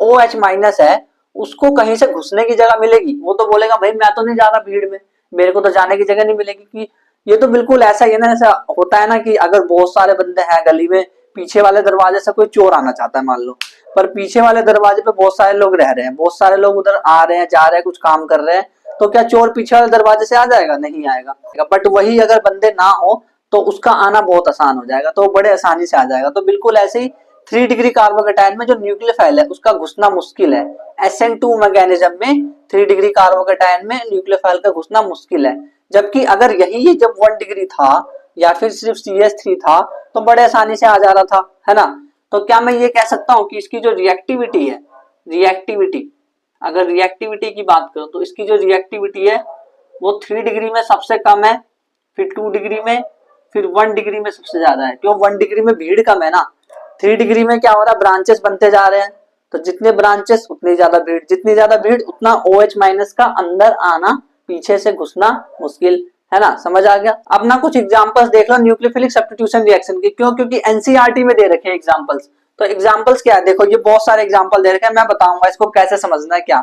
OH माइनस है उसको कहीं से घुसने की जगह मिलेगी, वो तो बोलेगा भाई मैं तो नहीं जा रहा भीड़ में, मेरे को तो जाने की जगह नहीं मिलेगी। कि ये तो बिल्कुल ऐसा ही है ना, ऐसा होता है ना कि अगर बहुत सारे बंदे हैं गली में, पीछे वाले दरवाजे से कोई चोर आना चाहता है मान लो, पर पीछे वाले दरवाजे पे बहुत सारे लोग रह रहे हैं, बहुत सारे लोग उधर आ रहे हैं जा रहे हैं कुछ काम कर रहे हैं, तो क्या चोर पीछे वाले दरवाजे से आ जाएगा, नहीं आएगा। बट वही अगर बंदे ना हो तो उसका आना बहुत आसान हो जाएगा, तो बड़े आसानी से आ जाएगा। तो बिल्कुल ऐसे ही 3 डिग्री कार्बोकेटाइन में जो न्यूक्लियोफाइल है उसका घुसना मुश्किल है, SN2 मैकेनिज्म में 3 डिग्री कार्बोकेटाइन में न्यूक्लियोफाइल का घुसना मुश्किल है। जबकि अगर यही जब 1 डिग्री था या फिर सिर्फ CH3 था तो बड़े आसानी से आ जा रहा था, है ना। तो क्या मैं ये कह सकता हूँ कि इसकी जो रिएक्टिविटी है, रिएक्टिविटी, अगर रिएक्टिविटी की बात करो तो इसकी जो रिएक्टिविटी है वो 3 डिग्री में सबसे कम है, फिर 2 डिग्री में, फिर 1 डिग्री में सबसे ज्यादा है। क्यों, 1 डिग्री में भीड़ कम है ना, 3 डिग्री में क्या हो रहा है, ब्रांचेस बनते जा रहे हैं, तो जितने ब्रांचेस उतनी ज्यादा भीड़, जितनी ज्यादा भीड़ उतना OH माइनस का अंदर आना, पीछे से घुसना मुश्किल, है ना। समझ आ गया। अब ना कुछ एग्जांपल्स देख लो न्यूक्लियोफिलिक सब्स्टिट्यूशन रिएक्शन की, क्यों, क्योंकि NCERT में दे रखे हैं एग्जांपल्स। तो एग्जांपल्स क्या है, देखो ये बहुत सारे एग्जांपल दे रखे हैं, मैं बताऊंगा इसको कैसे समझना है क्या।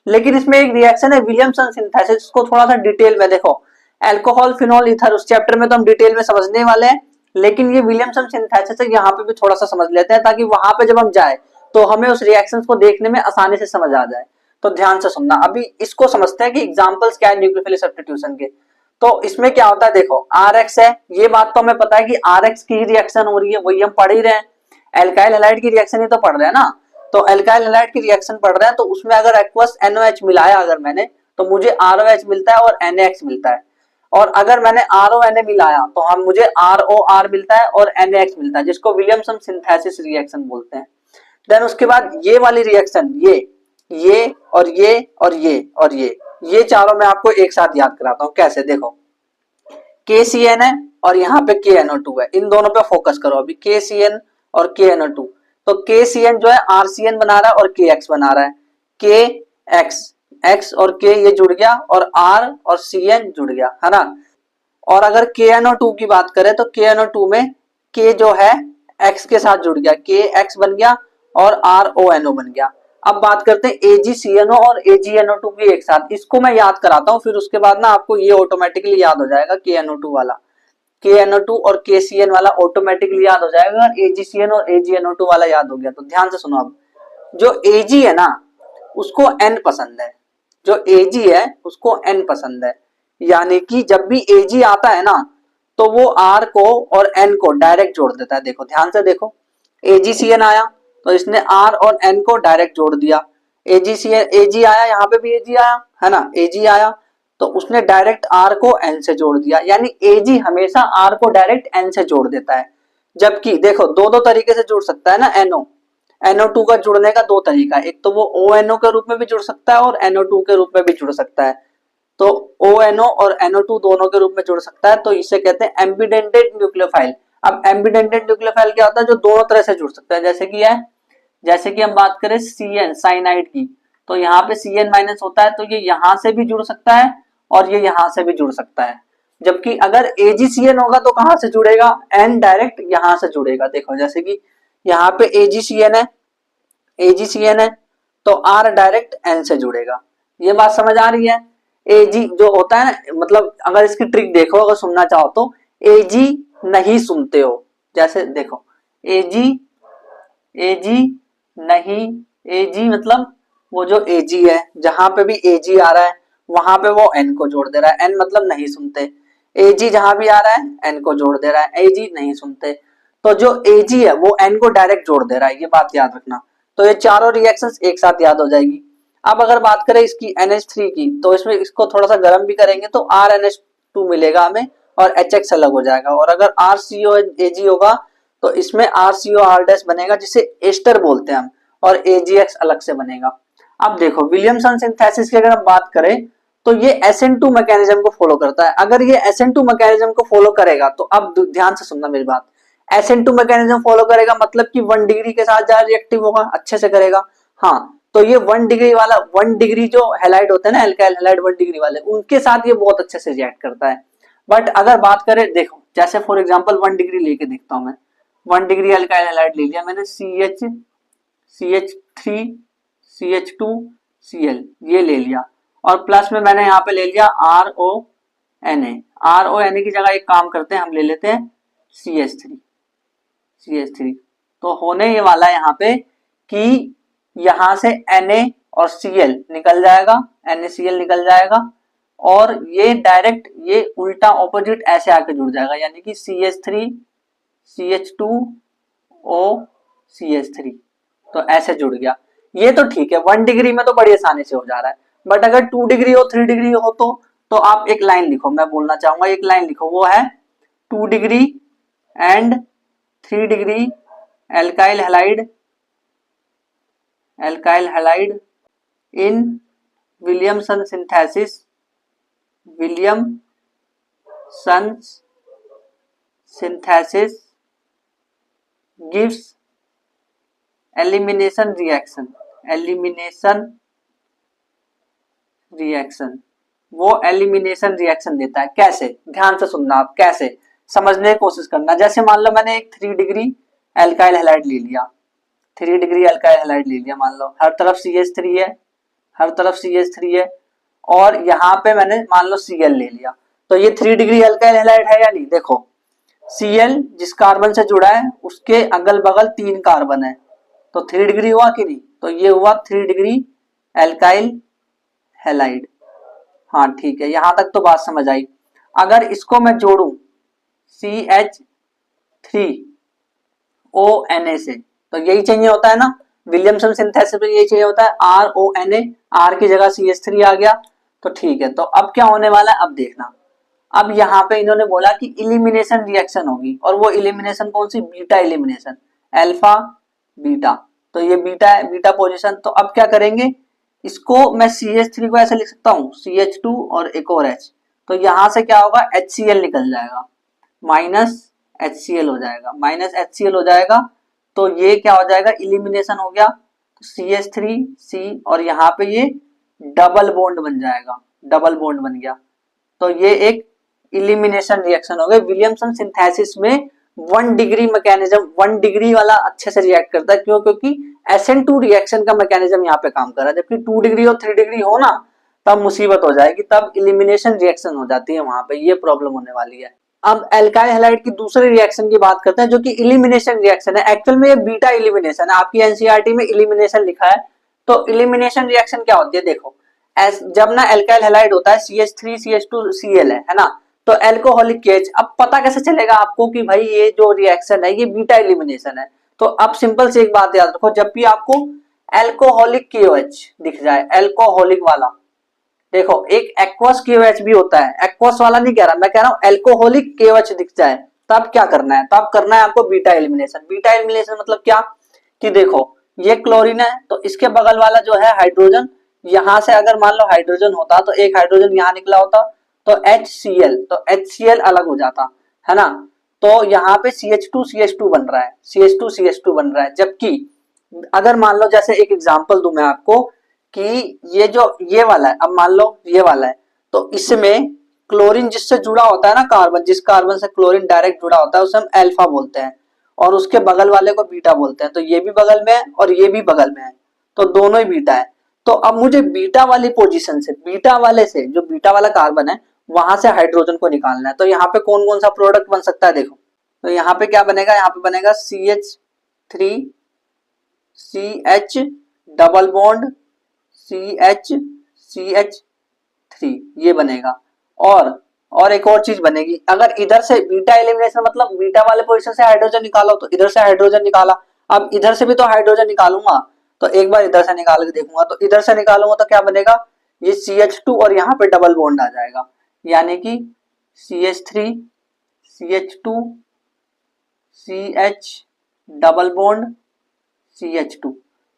लेकिन इसमें एक रिएक्शन है विलियमसन सिंथेसिस, इसको थोड़ा सा डिटेल में देखो। अल्कोहल फिनोल ईथर उस चैप्टर में तो हम डिटेल में समझने वाले हैं, लेकिन ये विलियमसन सिंथेसिस है, यहाँ पे भी थोड़ा सा समझ लेते हैं ताकि वहां पे जब हम जाए तो हमें उस रिएक्शंस को देखने में आसानी से समझ आ जाए। तो ध्यान से सुनना, अभी इसको समझते हैं कि एग्जांपल्स क्या है न्यूक्लियोफिलिक सब्स्टिट्यूशन के। तो इसमें क्या होता है, देखो RX है, ये बात तो हमें पता है कि RX की ही रिएक्शन हो रही है, वही हम पढ़ ही रहे हैं। एल्काइल हैलाइड की रिएक्शन ही तो पढ़ रहे हैं ना, तो एल्काइल हैलाइड की रिएक्शन पढ़ रहे हैं, तो उसमें अगर एक्वस NOH मिलाया अगर मैंने, तो मुझे ROH मिलता है और NaX मिलता है। और अगर मैंने RONA मिलाया तो हम मुझे ROR मिलता है और NaX मिलता है, जिसको विलियमसन सिंथेसिस रिएक्शन बोलते हैं। देन उसके बाद ये वाली रिएक्शन, ये और ये और ये और ये चारों मैं आपको एक साथ याद कराता हूँ कैसे, देखो KCN है और यहाँ पे KNO2 है, इन दोनों पे फोकस करो अभी, KCN और KNO2। तो KCN जो है RCN बना रहा है और KX बना रहा है, KX, X और K ये जुड़ गया और R और CN जुड़ गया, है ना। और अगर KNO2 की बात करें तो KNO2 में K जो है X के साथ जुड़ गया, KX बन गया और RONO बन गया। अब बात करते हैं AgCNO और AgNO2 की एक साथ, इसको मैं याद कराता हूँ, फिर उसके बाद ना आपको ये ऑटोमेटिकली याद हो जाएगा, KNO2 वाला, KNO2 और KCN वाला ऑटोमेटिकली याद हो जाएगा, AgCN और AgNO2 वाला याद हो गया। तो ध्यान से सुनो, अब जो Ag है ना उसको N पसंद है, जो Ag है उसको N पसंद है, यानी कि जब भी Ag आता है ना तो वो R को और N को डायरेक्ट जोड़ देता है। देखो ध्यान से देखो, AgCN आया तो इसने R और N को डायरेक्ट जोड़ दिया। AG आया, यहाँ पे भी AG आया है ना, AG आया तो उसने डायरेक्ट R को N से जोड़ दिया, यानी AG हमेशा R को डायरेक्ट N से जोड़ देता है। जबकि देखो दो तरीके से जुड़ सकता है ना NO2 का जुड़ने का दो तरीका, एक तो वो ONO के रूप में भी जुड़ सकता है और NO2 के रूप में भी जुड़ सकता है। तो ONO और NO2 दोनों के रूप में जुड़ सकता है, तो इसे कहते हैं एम्बिडेंटेड न्यूक्लियोफाइल। अब एम्बिडेंटेड न्यूक्लियोफाइल क्या होता है, जो दोनों तरह से जुड़ सकता है, जैसे कि हम बात करें CN साइनाइड की, तो यहाँ पे CN माइनस होता है तो ये यहाँ से भी जुड़ सकता है और ये यहाँ से भी जुड़ सकता है। जबकि अगर AgCN होगा तो कहां से जुड़ेगा, N डायरेक्ट यहाँ से जुड़ेगा। देखो जैसे कि यहाँ पे AgCN है तो R डायरेक्ट N से जुड़ेगा। ये बात समझ आ रही है। Ag जो होता है ना, मतलब अगर इसकी ट्रिक देखो, अगर सुनना चाहो तो Ag नहीं सुनते हो, जैसे देखो Ag नहीं, Ag मतलब वो जो Ag है, जहां पे भी Ag आ रहा है वहां पे वो N को जोड़ दे रहा है, N मतलब नहीं सुनते। Ag जहां भी आ रहा है N को जोड़ दे रहा है, Ag नहीं सुनते। तो जो Ag है वो N को डायरेक्ट जोड़ दे रहा है, ये बात याद रखना। तो ये चारों रिएक्शंस एक साथ याद हो जाएगी। अब अगर बात करें इसकी NH3 की, तो इसमें इसको थोड़ा सा गर्म भी करेंगे तो RNH2 मिलेगा हमें और HX अलग हो जाएगा। और अगर RCOAG होगा तो इसमें RCOR- बनेगा, जिसे एस्टर बोलते हैं हम, और AgX अलग से बनेगा। अब देखो विलियमसन सिंथेसिस की अगर हम बात करें तो ये SN2 मैकेनिज्म को फॉलो करता है। अगर ये SN2 मैकेनिज्म को फॉलो करेगा तो अब ध्यान से सुनना मेरी बात, SN2 मैकेनिज्म फॉलो करेगा मतलब कि 1 डिग्री के साथ ज्यादा रिएक्टिव होगा, अच्छे से करेगा। हाँ, तो ये 1 डिग्री वाला, 1 डिग्री जो हैलाइड होते हैं ना, एल्काइल हैलाइड 1 डिग्री वाले, उनके साथ ये बहुत अच्छे से रिएक्ट करता है। बट अगर बात करें, देखो जैसे फॉर एग्जांपल 1 डिग्री लेके देखता हूं मैं, 1 डिग्री एल्काइल हैलाइड ले लिया मैंने, CH3 CH2 Cl ये ले लिया, और प्लस में मैंने यहाँ पे ले लिया RONA की जगह एक काम करते हैं, हम ले लेते हैं CH3। तो होने ये वाला है यहाँ पे कि यहां से Na और Cl निकल जाएगा, NaCl निकल जाएगा, और ये डायरेक्ट ये उल्टा ऑपोजिट ऐसे आके जुड़ जाएगा, यानी कि CH3 CH2O CH3, तो ऐसे जुड़ गया। ये तो ठीक है, 1 डिग्री में तो बड़ी आसानी से हो जा रहा है। बट अगर 2 डिग्री हो, 3 डिग्री हो, तो आप एक लाइन लिखो, मैं बोलना चाहूंगा एक लाइन लिखो, वो है 2 degree and 3 degree alkyl halide in Williamson synthesis gives elimination reaction, वो एलिमिनेशन रिएक्शन देता है। कैसे, ध्यान से सुनना, आप कैसे समझने की कोशिश करना। जैसे मान लो मैंने एक 3 डिग्री एल्काइल हैलाइड ले लिया, 3 डिग्री एल्काइल हैलाइड ले लिया, मान लो हर तरफ CH3 है, और यहाँ पे मैंने मान लो Cl ले लिया, तो ये 3 डिग्री एल्काइल हैलाइड है या नहीं। देखो Cl जिस कार्बन से जुड़ा है उसके अगल बगल 3 कार्बन है, तो 3 डिग्री हुआ कि नहीं, तो ये हुआ 3 डिग्री एल्काइल हैलाइड। हाँ ठीक है, यहां तक तो बात समझ आई। अगर इसको मैं जोड़ू CH3ONA से, तो यही चाहिए होता है ना, विलियमसन सिंथेसिस में यही चाहिए होता है, RONA, R की जगह CH3 आ गया, तो ठीक है। तो अब क्या होने वाला है, अब देखना। अब यहाँ पे इन्होंने बोला कि इलिमिनेशन रिएक्शन होगी, और वो इलिमिनेशन कौन सी, बीटा इलिमिनेशन, अल्फा बीटा, तो ये बीटा पोजीशन। तो अब क्या करेंगे, इसको मैं CH3 को ऐसे लिख सकता हूँ, CH2 और एक और H, तो यहां से क्या होगा, HCl निकल जाएगा, माइनस HCl हो जाएगा, तो ये क्या हो जाएगा, इलिमिनेशन हो गया, तो CH3C, और यहाँ पे ये डबल बॉन्ड बन गया, तो ये एक इलिमिनेशन रिएक्शन हो गया। विलियमसन सिंथेसिस में 1 डिग्री मैकेनिज्म, 1 डिग्री वाला अच्छे से रिएक्ट करता है, क्यों, क्योंकि SN2 रिएक्शन का मैकेनिज्म यहाँ पे काम कर रहा है। जबकि 2 डिग्री और 3 डिग्री हो ना, तब मुसीबत हो जाएगी, तब इलिमिनेशन रिएक्शन हो जाती है, वहां पे ये प्रॉब्लम होने वाली है। अब एल्काइल हैलाइड की दूसरे रिएक्शन की बात करते हैं, जो कि इलिमिनेशन रिएक्शन है। एक्चुअल में ये बीटा इलिमिनेशन है, आपकी एनसीईआरटी में इलिमिनेशन लिखा है। तो इलिमिनेशन रिएक्शन क्या होती है, देखो जब ना एल्काइल हैलाइड होता है, CH3 CH2 Cl है ना, तो एल्कोहलिक केज। अब पता कैसे चलेगा आपको कि भाई ये जो रिएक्शन है ये बीटा एलिमिनेशन है, तो अब सिंपल से एक बात याद रखो, जब भी आपको एल्कोहलिक KOH दिख जाए, एल्कोहलिक वाला, देखो एक एक्वस KOH भी होता है, एक्वस वाला नहीं कह रहा मैं, कह रहा हूं एल्कोहलिक KOH दिख जाए, तब क्या करना है, तब करना है आपको बीटा एलिमिनेशन। बीटा एलिमिनेशन मतलब क्या, कि देखो ये क्लोरीन है तो इसके बगल वाला जो है हाइड्रोजन, यहां से अगर मान लो हाइड्रोजन होता तो एक हाइड्रोजन यहां निकला होता तो HCl, तो HCl अलग हो जाता है ना, तो यहाँ पे CH2 बन रहा है, CH2 बन रहा है। जबकि अगर मान लो जैसे एक एग्जांपल दूं मैं आपको कि ये वाला है, अब मान लो ये वाला है, तो इसमें क्लोरीन जिससे जुड़ा होता है ना कार्बन, जिस कार्बन से क्लोरीन डायरेक्ट जुड़ा होता है उसे हम अल्फा बोलते हैं, और उसके बगल वाले को बीटा बोलते हैं। तो ये भी बगल में है और ये भी बगल में है, तो दोनों ही बीटा है। तो अब मुझे बीटा वाली पोजीशन से, बीटा वाले से, जो बीटा वाला कार्बन है वहां से हाइड्रोजन को निकालना है। तो यहाँ पे कौन कौन सा प्रोडक्ट बन सकता है, देखो तो यहाँ पे क्या बनेगा, यहाँ पे बनेगा CH3 CH double bond CH ये बनेगा। और एक और चीज बनेगी, अगर इधर से बीटा एलिमिनेशन मतलब बीटा वाले पोजीशन से हाइड्रोजन निकालो, तो इधर से हाइड्रोजन निकाला, अब इधर से भी तो हाइड्रोजन निकालूंगा, तो एक बार इधर से निकाल के देखूंगा, तो इधर से निकालूंगा तो क्या बनेगा, ये CH2 और यहाँ पे डबल बॉन्ड आ जाएगा, यानी कि CH3 CH2 CH double bond CH2।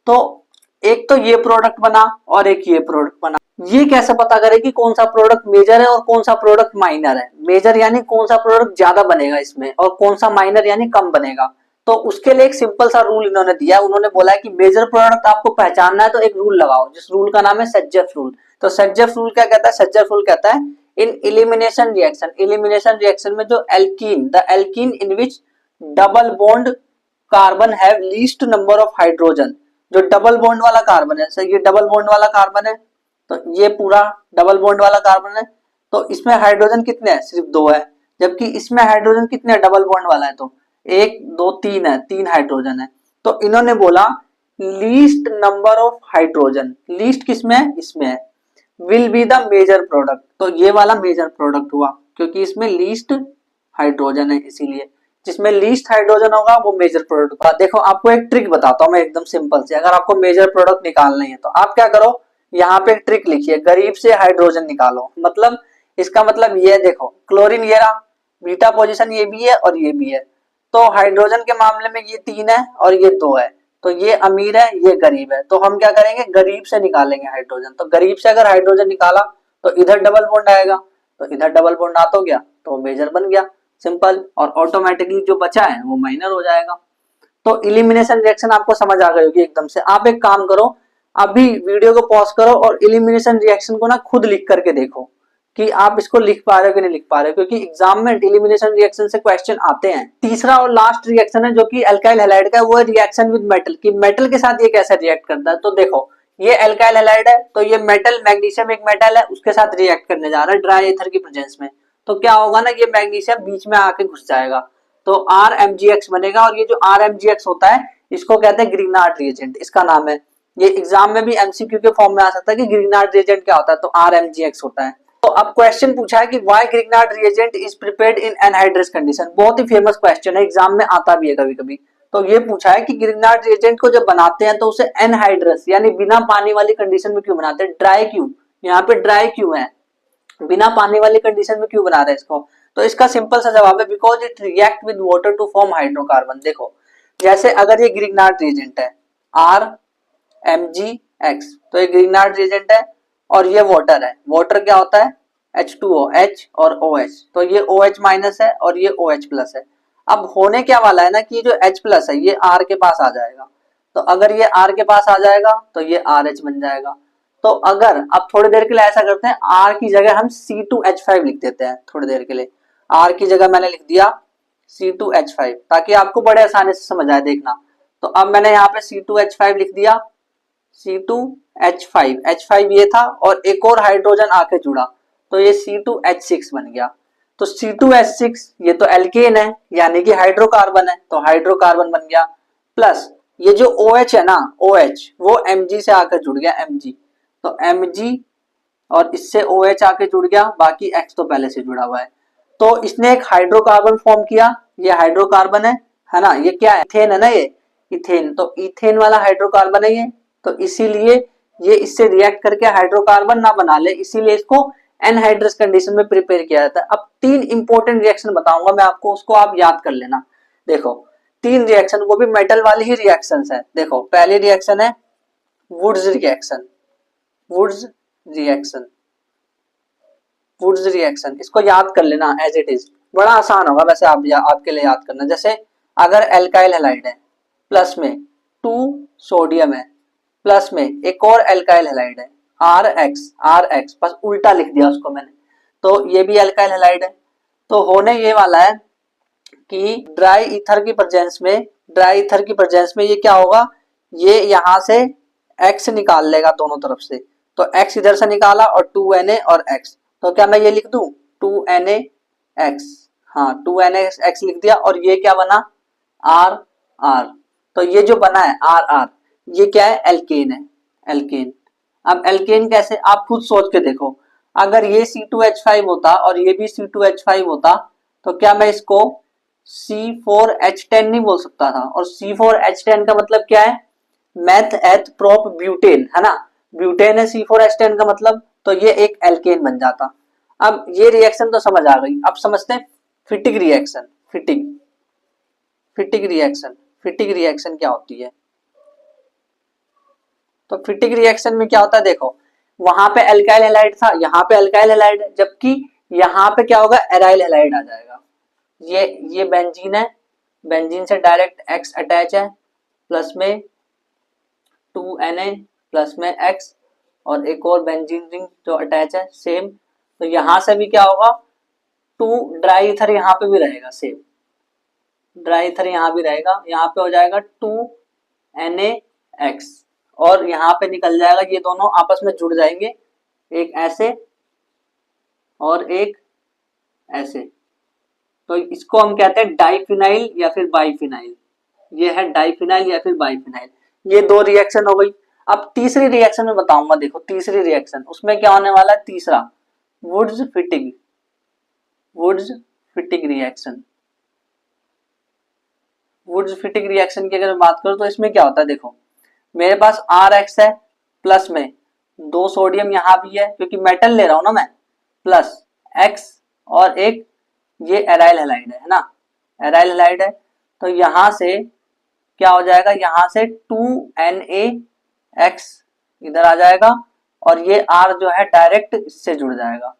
तो एक तो ये प्रोडक्ट बना और एक ये प्रोडक्ट बना। ये कैसे पता करें कि कौन सा प्रोडक्ट मेजर है और कौन सा प्रोडक्ट माइनर है, मेजर यानी कौन सा प्रोडक्ट ज्यादा बनेगा इसमें और कौन सा माइनर यानी कम बनेगा। तो उसके लिए एक सिंपल सा रूल इन्होंने दिया, उन्होंने बोला है कि मेजर प्रोडक्ट आपको पहचानना है तो एक रूल लगाओ, जिस रूल का नाम है सेटजेफ रूल। तो सेटजेफ रूल क्या कहता है, सेटजेफ रूल कहता है इन एलिमिनेशन रिएक्शन, एलिमिनेशन रिएक्शन में जो alkene, the alkene in which double bond carbon have least number of hydrogen, जो डबल बॉन्ड वाला कार्बन है, सर ये डबल बॉन्ड वाला कार्बन है, तो ये पूरा डबल बॉन्ड वाला कार्बन है, तो इसमें हाइड्रोजन कितने हैं, सिर्फ 2 है। जबकि इसमें हाइड्रोजन कितने हैं, डबल बॉन्ड वाला है तो 1 2 3 है, 3 हाइड्रोजन है। तो इन्होंने बोला least number of hydrogen, least किसमें है, इसमें है, will be the major product. तो ये वाला मेजर प्रोडक्ट हुआ क्योंकि इसमें लीस्ट हाइड्रोजन है, इसीलिए जिसमें लीस्ट हाइड्रोजन होगा वो मेजर प्रोडक्ट होगा। देखो आपको एक ट्रिक बताता हूं मैं एकदम सिंपल से, अगर आपको मेजर प्रोडक्ट निकालना है तो आप क्या करो, यहाँ पे एक ट्रिक लिखिए, गरीब से हाइड्रोजन निकालो। मतलब इसका मतलब ये है, देखो क्लोरीन ये रहा, बीटा पोजीशन ये भी है और ये भी है, तो हाइड्रोजन के मामले में ये 3 है और ये 2 है, तो ये अमीर है ये गरीब है, तो हम क्या करेंगे, गरीब से निकालेंगे हाइड्रोजन। तो गरीब से अगर हाइड्रोजन निकाला तो इधर डबल बॉन्ड आएगा, तो इधर डबल बॉन्ड आ तो गया, तो मेजर बन गया, सिंपल, और ऑटोमेटिकली जो बचा है वो माइनर हो जाएगा। तो इलिमिनेशन रिएक्शन आपको समझ आ गई होगी एकदम से। आप एक काम करो, अभी वीडियो को पॉज करो और इलिमिनेशन रिएक्शन को ना खुद लिख करके देखो कि आप इसको लिख पा रहे हो कि नहीं लिख पा रहे हो, क्योंकि एग्जाम में इलिमिनेशन रिएक्शन से क्वेश्चन आते हैं। तीसरा और लास्ट रिएक्शन है जो कि अल्काइल हैलाइड का है, वो है रिएक्शन विद मेटल, कि मेटल के साथ ये कैसे रिएक्ट करता है। तो देखो ये अल्काइल हैलाइड है, तो ये मेटल, मैग्नीशियम एक मेटल है, उसके साथ रिएक्ट करने जा रहा है ड्राई एथर की प्रेजेंस में। तो क्या होगा ना, ये मैग्नीशियम बीच में आके घुस जाएगा, तो RMgX बनेगा, और ये जो RMgX होता है इसको कहते हैं ग्रीनार्ड रिएजेंट, इसका नाम है। ये एग्जाम में भी MCQ के फॉर्म में आ सकता है कि ग्रीनार्ड रिएजेंट क्या होता है, तो RMgX होता है। तो अब क्वेश्चन पूछा है कि why Grignard reagent is prepared in anhydrous condition, बहुत ही फेमस क्वेश्चन है, एग्जाम में आता भी है कभी कभी। तो ये पूछा है कि ग्रिग्नार्ड रिएजेंट को जब बनाते हैं तो उसे एनहाइड्रस यानी बिना पानी वाली कंडीशन में क्यों बनाते हैं, ड्राई क्यों, यहाँ पे ड्राई क्यों है, बिना पानी वाली कंडीशन में क्यों बना रहे हैं इसको। तो इसका सिंपल सा जवाब है because it react with water to form hydrocarbon. देखो जैसे अगर ये ग्रिग्नार्ड रिएजेंट है RMgX, तो ये ग्रिग्नार्ड रिएजेंट है और ये वाटर है, वाटर क्या होता है H2O, H और OH, तो ये OH माइनस है और ये OH प्लस है। अब होने क्या वाला है ना कि जो H प्लस है ये R के पास आ जाएगा, तो अगर ये R के पास आ जाएगा तो ये RH बन जाएगा। तो अगर अब थोड़ी देर के लिए ऐसा करते हैं, R की जगह हम C2H5 लिख देते हैं, थोड़ी देर के लिए R की जगह मैंने लिख दिया C2H5 ताकि आपको बड़े आसानी से समझ आए, देखना। तो अब मैंने यहाँ पे C2H5 लिख दिया, C2H5, H5 ये था और एक और हाइड्रोजन आके जुड़ा तो ये C2H6 बन गया। तो C2H6 ये तो एल्केन है यानी कि हाइड्रोकार्बन है, तो हाइड्रोकार्बन बन गया, प्लस ये जो OH है ना OH वो Mg से आकर जुड़ गया Mg, तो Mg और इससे OH आके जुड़ गया, बाकी X तो पहले से जुड़ा हुआ है। तो इसने एक हाइड्रोकार्बन फॉर्म किया, ये हाइड्रोकार्बन है ना, ये क्या है, इथेन है ना, ये इथेन, तो इथेन वाला हाइड्रोकार्बन है ये, तो इसीलिए ये इससे रिएक्ट करके हाइड्रोकार्बन ना बना ले, इसीलिए इसको एनहाइड्रस कंडीशन में प्रिपेयर किया जाता है। अब 3 इंपॉर्टेंट रिएक्शन बताऊंगा मैं आपको, उसको आप याद कर लेना। देखो 3 रिएक्शन, वो भी मेटल वाली ही रिएक्शंस है। देखो पहली रिएक्शन है Wurtz reaction, Wurtz reaction, Wurtz reaction, इसको याद कर लेना एज इट इज, बड़ा आसान होगा वैसे आपके लिए याद करना। जैसे अगर एल्काइल हैलाइड है, प्लस में 2 सोडियम है, प्लस में एक और एल्काइल हैलाइड है RX, बस उल्टा लिख दिया उसको मैंने, तो ये भी एल्काइल हैलाइड है। तो होने ये वाला है कि ड्राई ईथर की प्रेजेंस में ये क्या होगा, ये यहां से X निकाल लेगा दोनों तरफ से, तो X इधर से निकाला और 2Na और X, तो क्या मैं ये लिख दूं 2NaX, हाँ 2NaX लिख दिया, और ये क्या बना RR, तो ये जो बना है RR, ये क्या है एल्केन है, एल्केन। अब एल्केन कैसे, आप खुद सोच के देखो, अगर ये C2H5 होता और ये भी C2H5 होता, तो क्या मैं इसको C4H10 नहीं बोल सकता था, और C4H10 का मतलब क्या है, मेथ एथ प्रोप ब्यूटेन है ना, ब्यूटेन है C4H10 का मतलब, तो ये एक एल्केन बन जाता। अब ये रिएक्शन तो समझ आ गई, अब समझते हैं फिटिक रिएक्शन। फिटिक रिएक्शन क्या होती है, तो फिटिक रिएक्शन में क्या होता है, देखो वहां पे एल्काइल हैलाइड था, यहाँ पे एल्काइल हैलाइड है, जबकि यहाँ पे क्या होगा एराइल हैलाइड आ जाएगा। ये बेंजीन है, बेंजीन से डायरेक्ट X अटैच है, प्लस में 2Na प्लस में X, और एक और बेंजीन रिंग जो अटैच है सेम, तो यहां से भी क्या होगा 2 ड्राई ईथर यहाँ पे भी रहेगा, सेम ड्राई ईथर यहाँ भी रहेगा, यहाँ पे हो जाएगा 2NaX, और यहाँ पे निकल जाएगा, ये दोनों आपस में जुड़ जाएंगे, एक ऐसे और एक ऐसे, तो इसको हम कहते हैं डाइफिनाइल या फिर बाइफिनाइल, ये है डाइफिनाइल या फिर बाइफिनाइल। ये 2 रिएक्शन हो गई। अब तीसरी रिएक्शन में बताऊंगा, देखो तीसरी रिएक्शन, उसमें क्या होने वाला है, तीसरा Wurtz Fittig reaction. Wurtz Fittig reaction की अगर मैं बात करूं तो इसमें क्या होता है, देखो मेरे पास RX है, प्लस में 2 सोडियम यहाँ भी है क्योंकि मेटल ले रहा हूं ना मैं, प्लस X, और एक ये एराइल हैलाइड है ना, एराइल हैलाइड है, तो यहां से क्या हो जाएगा, यहां से 2NaX इधर आ जाएगा, और ये R जो है डायरेक्ट इससे जुड़ जाएगा,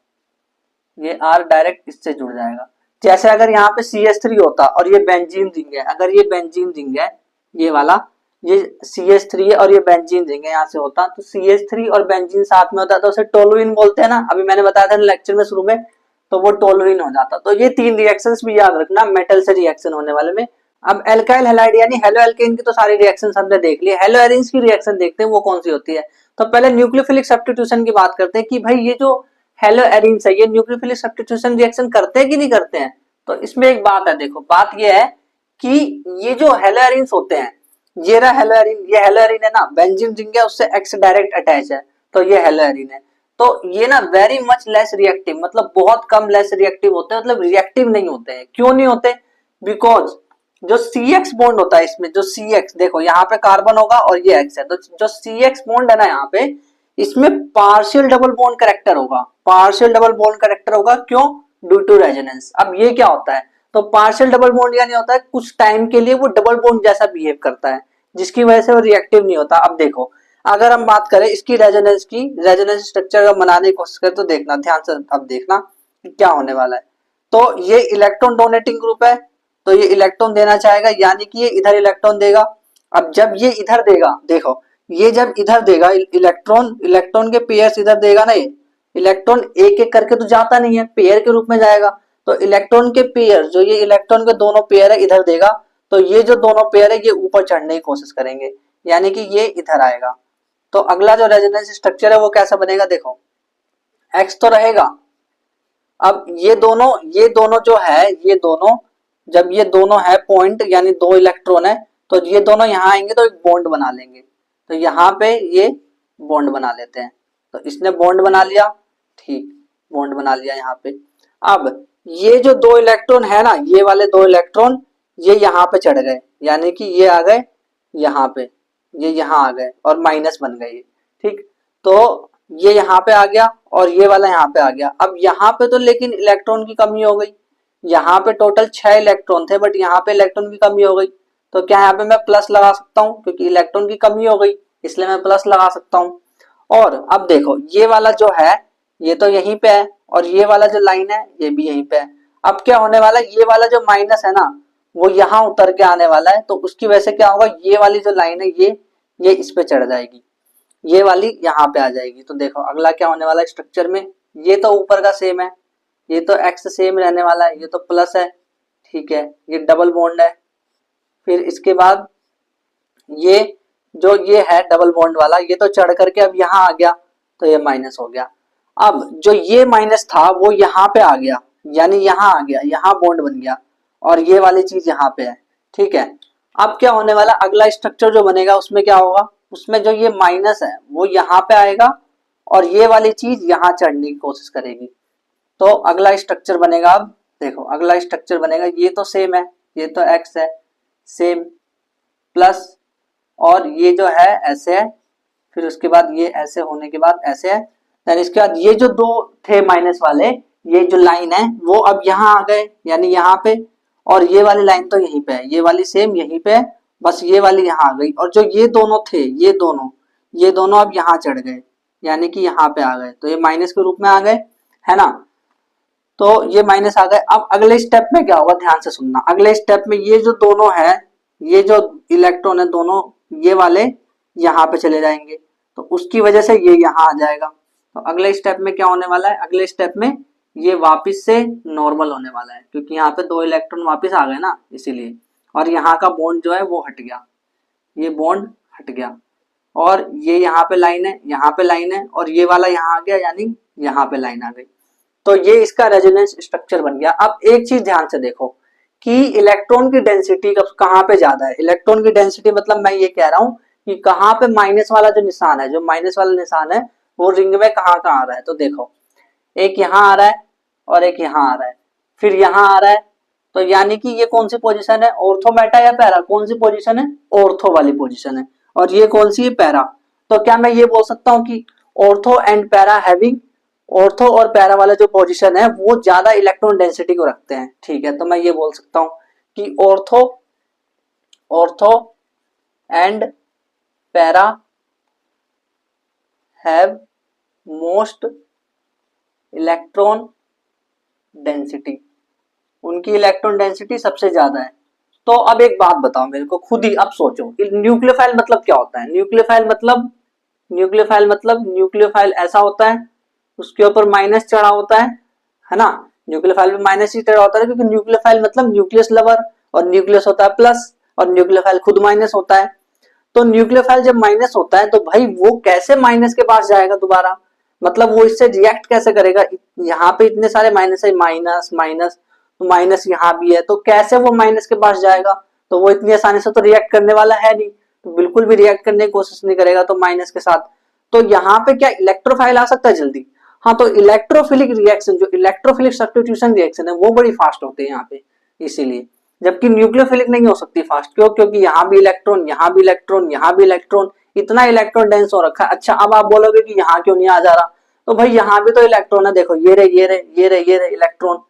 ये R डायरेक्ट इससे जुड़ जाएगा। जैसे अगर यहाँ पे CH3 होता और ये बेंजीन रिंग है, अगर ये बेंजीन रिंग है, ये वाला ये CH3 है और ये बेंजीन रिंग है, यहाँ से होता तो CH3 और बेंजीन साथ में होता तो उसे टोलुइन बोलते हैं ना, अभी मैंने बताया था लेक्चर में शुरू में, तो वो टोलुइन हो जाता। तो ये 3 रिएक्शंस भी याद रखना मेटल से रिएक्शन होने वाले में। अब एल्काइल हैलाइड यानी हेलो एल्केन की तो सारी रिएक्शंस हमने देख ली, हेलो एरिन्स की रिएक्शन देखते हैं वो कौन सी होती है। तो पहले न्यूक्लियोफिलिक सब्स्टिट्यूशन की बात करते हैं कि भाई ये जो हेलो एरिन्स है ये न्यूक्लियोफिलिक सब्स्टिट्यूशन रिएक्शन करते हैं कि नहीं करते हैं। तो इसमें एक बात है, देखो बात ये है कि ये जो हेलो एरिन्स होते हैं, ये रहा हेलो एरिन, ये हेलो एरिन है ना, बेंजीन रिंग है उससे X डायरेक्ट अटैच है, तो ये हेलो एरिन है। तो ये ना वेरी मच लेस रिएक्टिव, मतलब बहुत कम लेस रिएक्टिव होते हैं, मतलब रिएक्टिव नहीं होते हैं। क्यों नहीं होते, बिकॉज जो CX बॉन्ड होता है इसमें, जो CX देखो यहाँ पे कार्बन होगा और ये X है, तो जो CX बॉन्ड है ना यहाँ पे, इसमें पार्शियल डबल बॉन्ड कैरेक्टर होगा, पार्शियल डबल बॉन्ड कैरेक्टर होगा, क्यों, ड्यू टू रेजोनेंस। अब ये क्या होता है, तो पार्शियल डबल बॉन्ड यानी होता है कुछ टाइम के लिए वो डबल बॉन्ड जैसा बिहेव करता है, जिसकी वजह से वो रिएक्टिव नहीं होता। अब देखो अगर हम बात करें इसकी रेजोनेंस की, रेजोनेंस स्ट्रक्चर का बनाने की कोशिश करें तो देखना ध्यान से, अब देखना क्या होने वाला है। तो ये इलेक्ट्रॉन डोनेटिंग ग्रुप है, तो ये इलेक्ट्रॉन देना चाहेगा, यानी कि ये इधर इलेक्ट्रॉन देगा। अब जब ये इधर देगा, देखो ये जब इधर देगा इलेक्ट्रॉन, इलेक्ट्रॉन के पेयर्स इधर देगा ना, ये इलेक्ट्रॉन एक एक करके तो जाता नहीं है, पेयर के रूप में जाएगा। तो इलेक्ट्रॉन के पेयर, जो ये इलेक्ट्रॉन के दोनों पेयर है इधर देगा, तो ये जो दोनों पेयर है ये ऊपर चढ़ने की कोशिश करेंगे, यानी कि ये इधर आएगा। तो अगला जो रेजोनेंस स्ट्रक्चर है वो कैसा बनेगा, देखो X तो रहेगा। अब ये दोनों जो है, ये दोनों जब ये दोनों है पॉइंट यानी 2 इलेक्ट्रॉन है, तो ये दोनों यहाँ आएंगे तो एक बॉन्ड बना लेंगे, तो यहाँ पे ये बॉन्ड बना लेते हैं, तो इसने बॉन्ड बना लिया, ठीक बॉन्ड बना लिया यहाँ पे। अब ये जो 2 इलेक्ट्रॉन है ना, ये वाले 2 इलेक्ट्रॉन ये यहाँ पे चढ़ गए, यानी कि ये आ गए यहाँ पे, ये यहाँ आ गए और माइनस बन गए, ठीक। तो ये यहाँ पे आ गया और ये वाला यहाँ पे आ गया। अब यहाँ पे तो लेकिन इलेक्ट्रॉन की कमी हो गई, यहाँ पे टोटल 6 इलेक्ट्रॉन थे बट यहाँ पे इलेक्ट्रॉन की कमी हो गई। तो क्या यहाँ पे मैं प्लस लगा सकता हूँ, क्योंकि इलेक्ट्रॉन की कमी हो गई इसलिए मैं प्लस लगा सकता हूँ। और अब देखो ये वाला जो है ये तो यहीं पे है और ये वाला जो लाइन है ये भी यहीं पे है। अब क्या होने वाला है, ये वाला जो माइनस है ना वो यहाँ उतर के आने वाला है, तो उसकी वजह से क्या होगा, ये वाली जो लाइन है ये इस पे चढ़ जाएगी, ये वाली यहाँ पे आ जाएगी। तो देखो अगला क्या होने वाला है स्ट्रक्चर में, ये तो ऊपर का सेम है, ये तो एक्स सेम रहने वाला है, ये तो प्लस है, ठीक है, ये डबल बॉन्ड है। फिर इसके बाद ये जो ये है डबल बॉन्ड वाला ये तो चढ़ करके अब यहाँ आ गया तो ये माइनस हो गया। अब जो ये माइनस था वो यहाँ पे आ गया, यानी यहाँ आ गया, यहाँ बॉन्ड बन गया और ये वाली चीज यहाँ पे है, ठीक है। अब क्या होने वाला, अगला स्ट्रक्चर जो बनेगा उसमें क्या होगा, उसमें जो ये माइनस है वो यहाँ पे आएगा और ये वाली चीज यहाँ चढ़ने की कोशिश करेगी। तो अगला स्ट्रक्चर बनेगा, अब देखो अगला स्ट्रक्चर बनेगा, ये तो सेम है, ये तो एक्स है सेम प्लस और ये जो है ऐसे है, फिर उसके बाद ये ऐसे होने के बाद ऐसे है, देन इसके बाद ये जो दो थे माइनस वाले ये जो लाइन है वो अब यहाँ आ गए यानी यहाँ पे, और ये वाली लाइन तो यहीं पे है, ये वाली सेम यहीं पे है, बस ये वाली यहाँ आ गई। और जो ये दोनों थे ये दोनों अब यहाँ चढ़ गए यानी कि यहाँ पे आ गए, तो ये माइनस के रूप में आ गए, है ना। तो ये माइनस आ गए। अब अगले स्टेप में क्या होगा, ध्यान से सुनना, अगले स्टेप में ये जो दोनों है, ये जो इलेक्ट्रॉन है दोनों ये वाले यहाँ पे चले जाएंगे, तो उसकी वजह से ये यहाँ आ जाएगा। तो अगले स्टेप में क्या होने वाला है, अगले स्टेप में ये वापस से नॉर्मल होने वाला है, क्योंकि यहाँ पे 2 इलेक्ट्रॉन वापस आ गए ना इसीलिए, और यहाँ का बॉन्ड जो है वो हट गया, ये बॉन्ड हट गया और ये यहाँ पे लाइन है, यहाँ पे लाइन है और ये वाला यहाँ आ गया यानी यहाँ पे लाइन आ गई। तो ये इसका रेजोनेंस स्ट्रक्चर बन गया। अब एक चीज ध्यान से देखो कि इलेक्ट्रॉन की डेंसिटी कहाँ पे ज्यादा है, इलेक्ट्रॉन की डेंसिटी मतलब मैं ये कह रहा हूँ कि कहाँ पे माइनस वाला जो निशान है, जो माइनस वाला निशान है वो रिंग में कहाँ कहाँ आ रहा है। तो देखो एक यहाँ आ रहा है और एक यहाँ आ रहा है, फिर यहाँ आ रहा है, तो यानी कि ये कौन सी पोजीशन है, ऑर्थो मेटा या पैरा, कौन सी पोजीशन है, ऑर्थो वाली पोजीशन है। और ये कौन सी है, पैरा। तो क्या मैं ये बोल सकता हूँ कि ortho and para having, ortho और पैरा वाला जो पोजीशन है वो ज्यादा इलेक्ट्रॉन डेंसिटी को रखते हैं, ठीक है। तो मैं ये बोल सकता हूँ कि ortho and para have most electron density, उनकी इलेक्ट्रॉन डेंसिटी सबसे ज्यादा है। तो अब एक बात बताओ मेरे को, खुद ही अब सोचो, न्यूक्लियोफाइल मतलब क्या होता है, न्यूक्लियोफाइल मतलब न्यूक्लियोफाइल ऐसा होता है उसके ऊपर माइनस चढ़ा होता है ना। न्यूक्लियोफाइल में माइनस ही चढ़ा होता है क्योंकि न्यूक्लियोफाइल मतलब न्यूक्लियस लवर, और न्यूक्लियस होता है प्लस और न्यूक्लियोफाइल खुद माइनस होता है। तो न्यूक्लियोफाइल जब माइनस होता है तो भाई वो कैसे माइनस के पास जाएगा दोबारा, मतलब वो इससे रिएक्ट कैसे करेगा, यहाँ पे इतने सारे माइनस है, माइनस माइनस, तो माइनस यहाँ भी है, तो कैसे वो माइनस के पास जाएगा, तो वो इतनी आसानी से तो रिएक्ट करने वाला है नहीं, तो बिल्कुल भी रिएक्ट करने की कोशिश नहीं करेगा तो माइनस के साथ। तो यहाँ पे क्या इलेक्ट्रोफाइल आ सकता है जल्दी, हाँ। तो इलेक्ट्रोफिलिक रिएक्शन, जो इलेक्ट्रोफिलिक सब्स्टिट्यूशन रिएक्शन है वो बड़ी फास्ट होते हैं यहाँ पे इसीलिए, जबकि न्यूक्लियोफिलिक नहीं हो सकती फास्ट, क्यों, क्योंकि यहाँ भी इलेक्ट्रॉन, यहाँ भी इलेक्ट्रॉन, यहाँ भी इलेक्ट्रॉन, इतना इलेक्ट्रॉन डेंस हो रखा है। अच्छा अब आप बोलोगे कि यहाँ क्यों नहीं आ जा रहा, तो भाई यहाँ भी तो इलेक्ट्रॉन है, देखो ये रहे इलेक्ट्रॉन।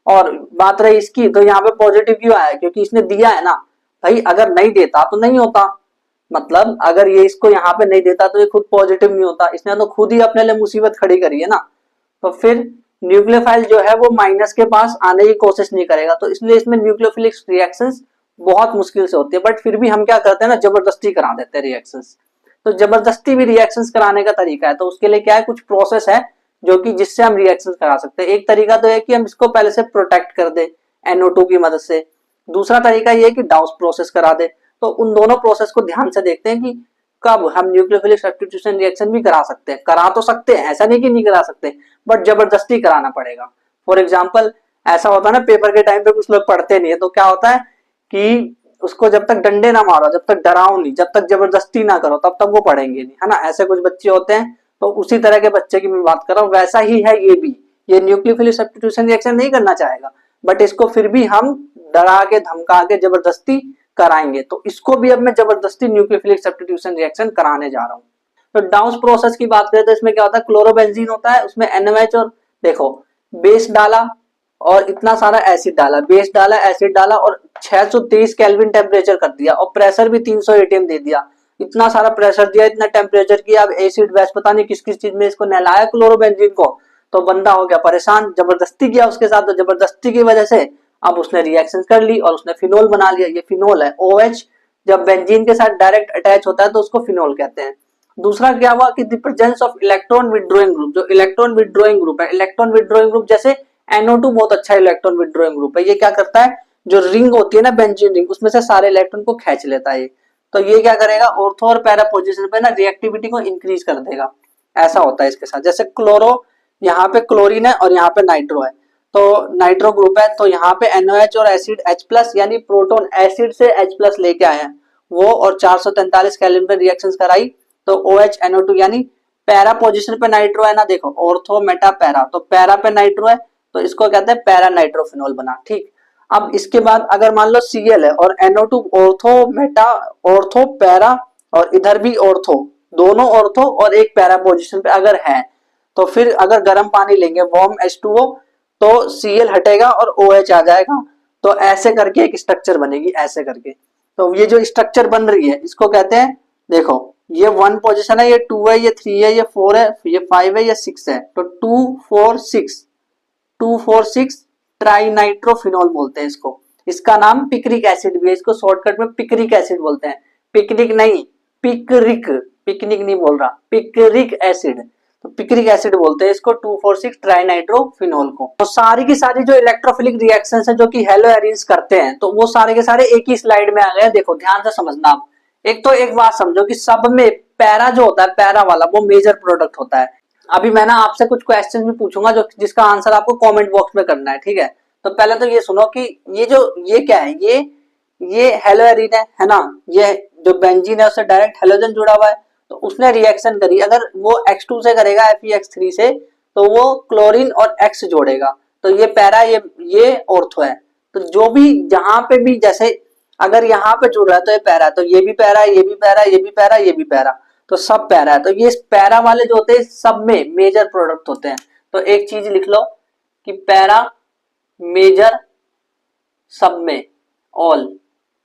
और बात रही इसकी, तो यहाँ पे पॉजिटिव क्यों आया, क्योंकि इसने दिया है ना भाई, अगर नहीं देता तो नहीं होता, मतलब अगर ये इसको यहाँ पे नहीं देता तो ये खुद पॉजिटिव नहीं होता, इसने तो खुद ही अपने लिए मुसीबत खड़ी करी है ना। तो फिर न्यूक्लियोफाइल जो है वो माइनस के पास आने की कोशिश नहीं करेगा, तो इसलिए इसमें न्यूक्लियोफिलिक रिएक्शंस बहुत मुश्किल से होती है। बट फिर भी हम क्या करते हैं ना, जबरदस्ती करा देते हैं रिएक्शंस। तो जबरदस्ती भी रिएक्शंस कराने का तरीका है, तो उसके लिए क्या है, कुछ प्रोसेस है जो कि जिससे हम रिएक्शंस करा सकते हैं। एक तरीका तो है कि हम इसको पहले से प्रोटेक्ट कर दे NO2 की मदद से, दूसरा तरीका ये है कि डाउस प्रोसेस करा दे। तो उन दोनों प्रोसेस को ध्यान से देखते हैं कि कब हम न्यूक्लियोफिलिक सब्स्टिट्यूशन रिएक्शन भी करा सकते हैं, करा तो सकते हैं, ऐसा नहीं कि नहीं करा सकते, बट जबरदस्ती कराना पड़ेगा। फॉर एग्जाम्पल ऐसा होता है ना, पेपर के टाइम पे कुछ लोग पढ़ते नहीं है, तो क्या होता है कि उसको जब तक डंडे ना मारो, जब तक डराओ नहीं, जब तक जबरदस्ती ना करो तब तक वो पढ़ेंगे नहीं, है ना। ऐसे कुछ बच्चे होते हैं, तो उसी तरह के बच्चे की मैं बात कर रहा हूँ। वैसा ही है ये भी, ये न्यूक्लियोफिलिक सब्स्टिट्यूशन रिएक्शन नहीं करना चाहेगा, बट इसको फिर भी हम डरा के धमका के जबरदस्ती कराएंगे। तो इसको भी अब मैं जबरदस्ती न्यूक्लियोफिलिक सब्स्टिट्यूशन रिएक्शन कराने जा रहा हूँ। तो डाउस प्रोसेस की बात करें तो इसमें क्या होता है, क्लोरोबेंजीन होता है, उसमें NaOH और देखो बेस डाला और इतना सारा एसिड डाला, बेस डाला एसिड डाला और 623 केल्विन टेम्परेचर कर दिया और प्रेशर भी 300 atm दे दिया। इतना सारा प्रेशर दिया, इतना टेम्परेचर किया, अब एसिड बेस पता नहीं किस किस चीज में इसको नहलाया क्लोरोबेंजीन को, तो बंदा हो गया परेशान, जबरदस्ती किया उसके साथ, तो जबरदस्ती की वजह से अब उसने रिएक्शन कर ली और उसने फिनोल बना लिया। ये फिनोल है। OH जब बेंजीन के साथ डायरेक्ट अटैच होता है तो उसको फिनोल कहते हैं। दूसरा क्या हुआ कि the presence of electron withdrawing group, जो इलेक्ट्रॉन विड्रॉइंग ग्रुप है, इलेक्ट्रॉन विड्रॉइंग ग्रुप जैसे NO2 बहुत अच्छा इलेक्ट्रॉन विड्रॉइंग ग्रुप है। ये क्या करता है, जो रिंग होती है ना बेंजीन रिंग, उसमें से सारे इलेक्ट्रॉन को खींच लेता है। तो ये क्या करेगा, ऑर्थो और पैरा पोजीशन पे ना रिएक्टिविटी को इंक्रीज कर देगा। ऐसा होता है इसके साथ। जैसे क्लोरो, यहाँ पे क्लोरीन है और यहाँ पे नाइट्रो है, तो नाइट्रो ग्रुप है, तो यहाँ पे NOH और एसिड H+ यानी प्रोटॉन एसिड से H+ लेके आए हैं वो, और 443 केल्विन पे रिएक्शंस कराई, तो OH NO2 यानी पैरा पोजीशन पे नाइट्रो है ना, देखो ऑर्थो मेटा पैरा, तो पैरा पे नाइट्रो है तो इसको कहते हैं पैरा नाइट्रोफिनोल बना। ठीक, अब इसके बाद अगर मान लो Cl है और NO2 ortho Meta ortho para और इधर भी ऑर्थो, दोनों ऑर्थो और एक पैरा पोजीशन पे अगर है, तो फिर अगर गर्म पानी लेंगे वार्म H2O तो Cl हटेगा और OH आ जाएगा। तो ऐसे करके एक स्ट्रक्चर बनेगी, ऐसे करके। तो ये जो स्ट्रक्चर बन रही है इसको कहते हैं, देखो ये 1 पोजीशन है, ये 2 है, ये 3 है, ये 4 है, ये 5 है, ये 6 है, तो 2 4 6 2 4 6 ट्राइनाइट्रोफिनोल बोलते हैं इसको। इसका नाम पिक्रिक एसिड भी है, इसको शॉर्टकट में पिक्रिक एसिड बोलते हैं। पिकनिक नहीं, पिक्रिक, पिकनिक नहीं बोल रहा, पिक्रिक एसिड, तो पिक्रिक एसिड बोलते हैं इसको 2,4,6 ट्राइनाइट्रोफिनोल को। तो सारी की सारी जो इलेक्ट्रोफिलिक रिएक्शंस है जो कि हेलो एरिन्स करते हैं, तो वो सारे के सारे एक ही स्लाइड में आ गए। देखो ध्यान से समझना आप। एक तो एक बात समझो कि सब में पैरा जो होता है, पैरा वाला वो मेजर प्रोडक्ट होता है। अभी मैं ना आपसे कुछ क्वेश्चन भी पूछूंगा जो जिसका आंसर आपको कमेंट बॉक्स में करना है, ठीक है। तो पहले तो ये सुनो कि ये क्या है, ये हेलोएरिन है ना, ये जो बेंजीन है उससे डायरेक्ट हेलोजन जुड़ा हुआ है, तो उसने रिएक्शन करी, अगर वो X2 से करेगा Fe(X3) से, तो वो क्लोरीन और X जोड़ेगा, तो ये पैरा, ये ऑर्थो है। तो जो भी जहां पे भी, जैसे अगर यहाँ पे जुड़ रहा है तो ये पैरा, तो ये भी पैरा, ये भी पैरा, ये भी पैरा, ये भी पैरा, तो सब पैरा है। तो ये पैरा वाले जो होते हैं सब में मेजर प्रोडक्ट होते हैं। तो एक चीज लिख लो कि पैरा मेजर सब में ऑल,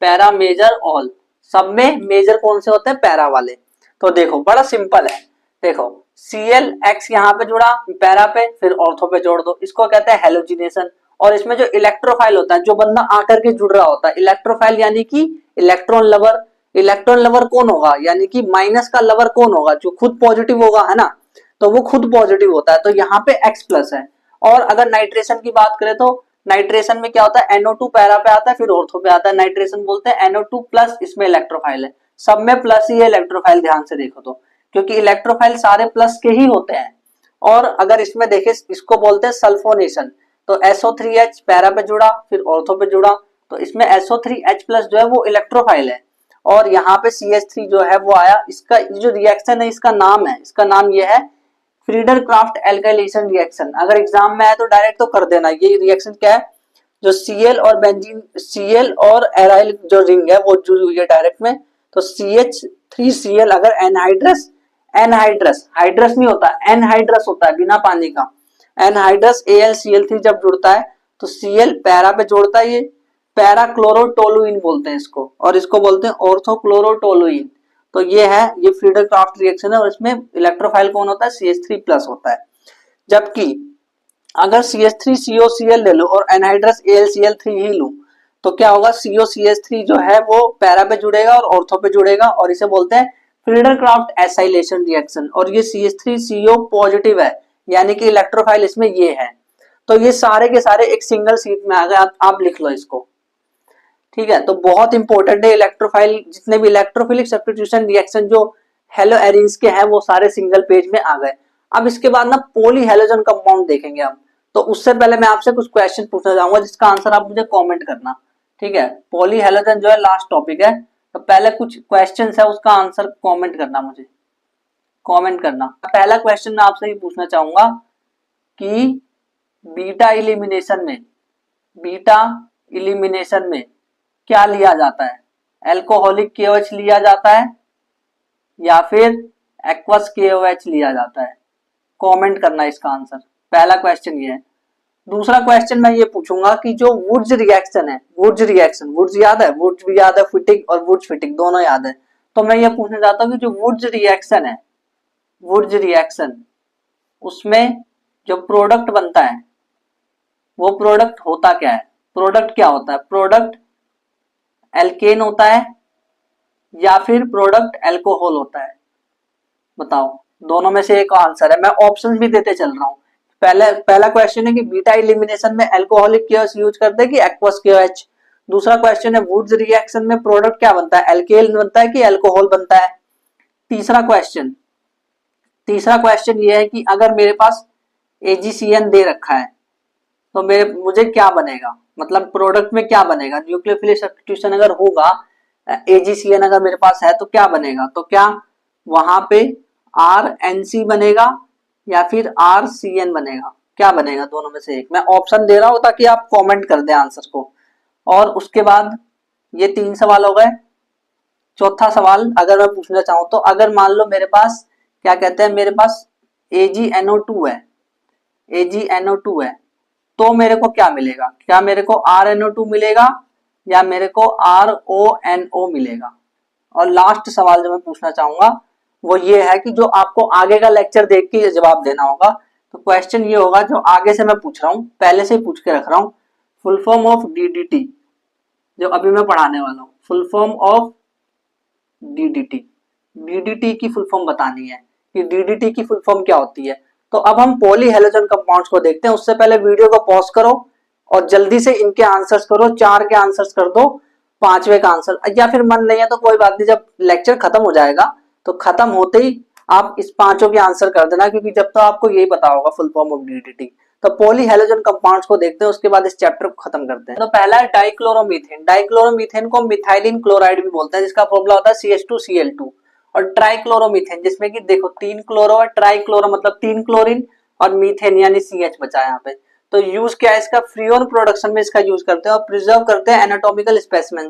पैरा मेजर ऑल, सब में मेजर कौन से होते हैं, पैरा वाले। तो देखो बड़ा सिंपल है, देखो ClX यहाँ पे जुड़ा पैरा पे, फिर ऑर्थो पे जोड़ दो, इसको कहते हैं हेलोजिनेशन। और इसमें जो इलेक्ट्रोफाइल होता है, जो बंदा आकर के जुड़ रहा होता है, इलेक्ट्रोफाइल यानी कि इलेक्ट्रॉन लवर। इलेक्ट्रॉन लवर कौन होगा, यानी कि माइनस का लवर कौन होगा, जो खुद पॉजिटिव होगा, है ना, तो वो खुद पॉजिटिव होता है, तो यहाँ पे X+ है। और अगर नाइट्रेशन की बात करें तो नाइट्रेशन में क्या होता है, NO2 पैरा पे आता है, फिर ऑर्थो पे आता है, नाइट्रेशन बोलते हैं NO2+, इसमें इलेक्ट्रोफाइल है, सब में प्लस ही है इलेक्ट्रोफाइल, ध्यान से देखो तो, क्योंकि इलेक्ट्रोफाइल सारे प्लस के ही होते हैं। और अगर इसमें देखे, इसको बोलते हैं सल्फोनेशन, तो SO3H पैरा पे जुड़ा, फिर ऑर्थो पे जुड़ा, तो इसमें SO3H+ जो है वो इलेक्ट्रोफाइल है, और यहाँ पे CH3 जो है वो आया। इसका जो रिएक्शन है, इसका नाम है, इसका नाम ये है फ्रीडर क्राफ्ट एल्काइलेशन रिएक्शन। अगर एग्जाम में आए तो डायरेक्ट तो कर देना। ये रिएक्शन क्या है, जो Cl और बेंजीन, Cl और एराइल जो रिंग है वो जुड़ी हुई है डायरेक्ट में, तो CH3Cl अगर एनहाइड्रस, एनहाइड्रस हाइड्रस नहीं होता, एनहाइड्रस होता है बिना पानी का, एनहाइड्रस AlCl3 जब जुड़ता है तो Cl पैरा पे जोड़ता है, ये पैरा क्लोरोटोलुइन बोलते हैं इसको, और इसको बोलते हैं ऑर्थोक्लोरोटोलुइन। तो ये है, ये फ्रीडर क्राफ्ट रिएक्शन है, और इसमें इलेक्ट्रोफाइल कौन होता है, CH3+ होता है। जबकि अगर CH3COCl ले लो और एनहाइड्रस AlCl3 ही लूं, तो क्या होगा, COCH3 जो है वो पैरा पे जुड़ेगा और ऑर्थो पे जुड़ेगा, और इसे बोलते हैं फ्रीडर क्राफ्ट एसाइलेशन रिएक्शन। और ये CH3CO पॉजिटिव है, यानी कि इलेक्ट्रोफाइल इसमें ये है। तो ये सारे के सारे एक सिंगल सीट में आ गए, आप लिख लो इसको, ठीक है। तो बहुत इंपॉर्टेंट है इलेक्ट्रोफाइल, जितने भी इलेक्ट्रोफिलिक सब्स्टिट्यूशन रिएक्शन जो हेलो एरिन्स के हैं वो सारे सिंगल पेज में आ गए। अब इसके बाद ना पॉली हेलोजन कंपाउंड देखेंगे हम। तो उससे पहले मैं आपसे कुछ क्वेश्चन पूछना चाहूंगा जिसका आंसर आप मुझे कमेंट करना, ठीक है। पॉली हेलोजन जो है लास्ट टॉपिक है, तो पहले कुछ क्वेश्चन है उसका आंसर कॉमेंट करना, मुझे कॉमेंट करना। पहला क्वेश्चन मैं आपसे ये पूछना चाहूंगा कि बीटा इलिमिनेशन में क्या लिया जाता है, एल्कोहलिक KOH लिया जाता है या फिर एक्वस KOH लिया जाता है? कमेंट करना इसका आंसर। पहला क्वेश्चन ये है। दूसरा क्वेश्चन मैं ये पूछूंगा कि जो वुड्स रिएक्शन है, वुड्स रिएक्शन, वुड्स याद है, वुड्स भी याद है, फिटिंग और वुड्स फिटिंग दोनों याद है, तो मैं ये पूछना चाहता हूँ कि जो वुड्स रिएक्शन है, वुड्स रिएक्शन, उसमें जो प्रोडक्ट बनता है वो प्रोडक्ट होता क्या है? प्रोडक्ट क्या होता है? प्रोडक्ट एल्केन होता है या फिर प्रोडक्ट एल्कोहल होता है? बताओ, दोनों में से एक आंसर है। मैं ऑप्शन भी देते चल रहा हूँ। पहला क्वेश्चन है कि बीटा एलिमिनेशन में एल्कोहलिक KOH यूज करते हैं कि एक्वस KOH। दूसरा क्वेश्चन है वुड्स रिएक्शन में प्रोडक्ट क्या बनता है, एल्केन बनता है कि एल्कोहल बनता है? तीसरा क्वेश्चन ये है कि अगर मेरे पास AgCN दे रखा है तो मुझे क्या बनेगा, मतलब प्रोडक्ट में क्या बनेगा? न्यूक्लियोफिलिक सब्स्टिट्यूशन अगर होगा, AgCN अगर मेरे पास है तो क्या बनेगा? तो क्या वहां पे RNC बनेगा या फिर RCN बनेगा? क्या बनेगा दोनों में से एक? मैं ऑप्शन दे रहा हूं ताकि आप कमेंट कर दें आंसर को। और उसके बाद ये 3 सवाल हो गए। चौथा सवाल अगर मैं पूछना चाहूं तो अगर मान लो मेरे पास क्या कहते हैं, मेरे पास AgNO2 है, AgNO2 है, तो मेरे को क्या मिलेगा? क्या मेरे को RNO2 मिलेगा या मेरे को RONO मिलेगा? और लास्ट सवाल जो मैं पूछना चाहूंगा वो ये है कि जो आपको आगे का लेक्चर देख के जवाब देना होगा। तो क्वेश्चन ये होगा जो आगे से मैं पूछ रहा हूँ, पहले से ही पूछ के रख रहा हूँ। फुल फॉर्म ऑफ DDT जो अभी मैं पढ़ाने वाला हूँ, फुल फॉर्म ऑफ DDT की फुल फॉर्म बतानी है कि DDT की फुल फॉर्म क्या होती है। तो अब हम पॉली हैलोजन कंपाउंड्स को देखते हैं। उससे पहले वीडियो को पॉज करो और जल्दी से इनके आंसर्स करो। 4 के आंसर्स कर दो, 5वें का आंसर, या फिर मन नहीं है तो कोई बात नहीं, जब लेक्चर खत्म हो जाएगा तो खत्म होते ही आप इस 5 के आंसर कर देना, क्योंकि जब तो आपको यही पता होगा फुल फॉर्म ऑफ DDT। तो पॉली हैलोजन कंपाउंड्स को देखते हैं, उसके बाद इस चैप्टर को खत्म करते हैं। तो पहला है डाइक्लोरोमीथेन। डाइक्लोरोमीथेन को मिथाइलिन क्लोराइड भी बोलते हैं, जिसका फॉर्मूला होता है CH2Cl2। और ट्राइक्लोरोमीथेन जिसमें कि देखो 3 क्लोरो है, ट्राइक्लोरो मतलब 3 क्लोरीन और मीथेन यानी CH बचा है यहाँ पे। तो यूज क्या है इसका? फ्रीऑन प्रोडक्शन में इसका यूज करते हैं और प्रिजर्व करते हैं एनाटॉमिकल स्पेसिमेन।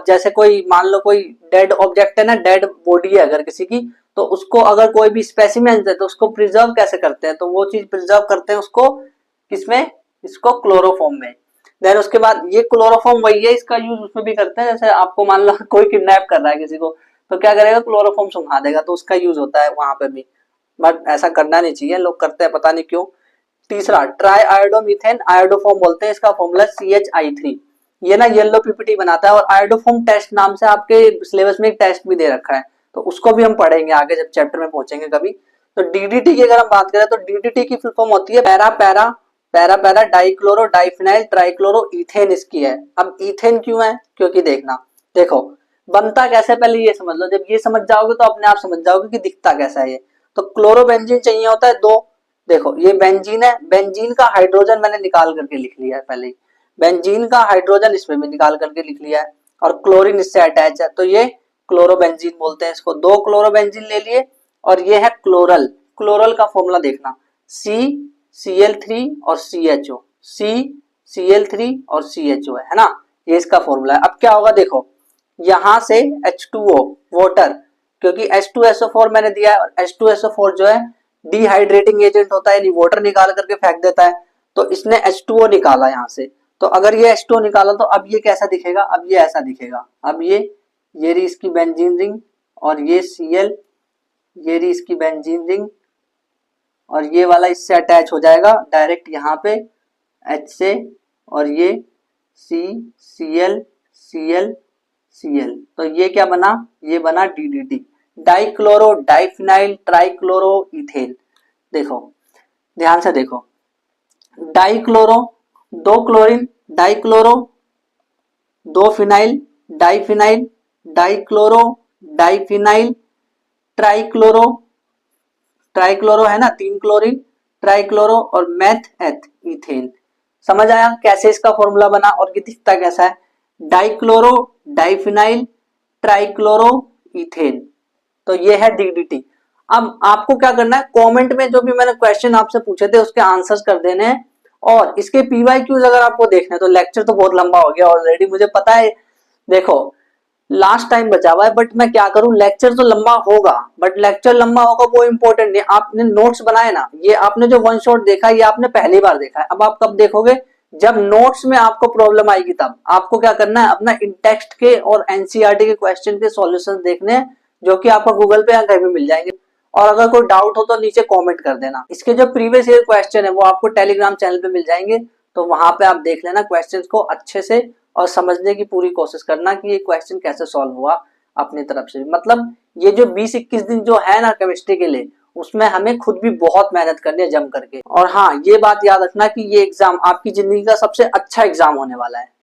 जैसे कोई मान लो कोई डेड ऑब्जेक्ट है ना, डेड बॉडी है अगर किसी की, तो उसको अगर कोई भी स्पेसिमेन है तो उसको प्रिजर्व कैसे करते हैं? तो वो चीज प्रिजर्व करते हैं उसको किसमें? इसको क्लोरोफॉर्म में। देन उसके बाद ये क्लोरोफॉर्म वही है, इसका यूज उसमें भी करते हैं। जैसे आपको मान लो कोई किडनैप कर रहा है किसी को, तो क्या करेगा? क्लोरोफॉर्म सुंघा देगा, तो उसका यूज होता है वहां पे भी। बट ऐसा करना नहीं चाहिए, लोग करते हैं पता नहीं क्यों। तीसरा ट्राई आयोडोमीथेन, आयोडोफॉर्म बोलते हैं, इसका फॉर्मूला CHI3। ये ना येलो PPT बनाता है। और आयोडोफॉर्म टेस्ट नाम से आपके सिलेबस में एक टेस्ट भी दे रखा है, तो उसको भी हम पढ़ेंगे आगे जब चैप्टर में पहुंचेंगे कभी। तो DDT की अगर हम बात करें तो DDT की फुल फॉर्म होती है para para para para dichloro diphenyl trichloro ethane इसकी है। अब इथेन क्यों है? क्योंकि देखो बनता कैसे, पहले ये समझ लो। जब ये समझ जाओगे तो अपने आप समझ जाओगे कि दिखता कैसा है ये। तो क्लोरोबेंजीन चाहिए होता है 2। देखो ये बेंजीन है, बेंजीन का हाइड्रोजन मैंने निकाल करके लिख लिया है पहले ही। बेंजीन का हाइड्रोजन इसमें भी निकाल करके लिख लिया है और क्लोरीन इससे अटैच है, तो ये क्लोरोबेंजीन बोलते हैं इसको। 2 क्लोरोबेंजीन ले लिए। और ये है क्लोरल। क्लोरल का फॉर्मूला देखना, CCl3 और CHO, CCl3 और CHO है ना, ये इसका फॉर्मूला है। अब क्या होगा देखो, यहां से H2O वाटर, क्योंकि H2SO4 मैंने दिया है और H2SO4 जो है डिहाइड्रेटिंग एजेंट होता है, यानी वाटर निकाल करके फेंक देता है। तो इसने H2O निकाला यहां से, तो अगर ये H2O निकाला तो अब ये कैसा दिखेगा? अब ये ऐसा दिखेगा। अब ये रही इसकी बेंजीन रिंग और ये Cl, ये रही इसकी बेंजीन रिंग और ये वाला इससे अटैच हो जाएगा डायरेक्ट यहाँ पे H से, और ये CCl Cl Cl, तो ये क्या बना? ये बना DDT, dichloro diphenyl trichloro ethane. देखो ध्यान से देखो, dichloro 2 chlorine, dichloro 2 phenyl, diphenyl, dichloro diphenyl, trichloro, trichloro है ना 3 क्लोरीन, ट्राइक्लोरो और मेथ एथ इथेन। समझ आया कैसे इसका फॉर्मूला बना और ये दिखता कैसा है? Dichloro diphenyl trichloro ethane. तो ये है DDT। अब आपको क्या करना है, कमेंट में जो भी मैंने क्वेश्चन आपसे पूछे थे उसके आंसर्स कर देने हैं। और इसके PYQs अगर आपको देखना है तो लेक्चर तो बहुत लंबा हो गया ऑलरेडी, मुझे पता है देखो लास्ट टाइम बचा हुआ है, बट मैं क्या करूं, लेक्चर तो लंबा होगा, बट लेक्चर लंबा होगा वो इंपॉर्टेंट नहीं, आपने नोट्स बनाए ना, ये आपने जो वन शॉट देखा ये आपने पहली बार देखा है, अब आप कब देखोगे, जब नोट्स में आपको प्रॉब्लम आएगी तब आपको क्या करना है, अपना इन टेक्स्ट के और एनसीईआरटी के क्वेश्चन के सॉल्यूशंस देखने हैं, जो कि आपको गूगल पे या कहीं भी मिल जाएंगे। और अगर कोई डाउट हो तो नीचे कमेंट कर देना। इसके जो प्रीवियस ईयर क्वेश्चन है वो आपको टेलीग्राम चैनल पे मिल जाएंगे, तो वहां पे आप देख लेना क्वेश्चंस को अच्छे से और समझने की पूरी कोशिश करना कि ये क्वेश्चन कैसे सॉल्व हुआ अपनी तरफ से। मतलब ये जो 20-21 दिन जो है ना केमिस्ट्री के लिए, उसमें हमें खुद भी बहुत मेहनत करनी है जम करके। और हाँ, ये बात याद रखना कि ये एग्जाम आपकी जिंदगी का सबसे अच्छा एग्जाम होने वाला है।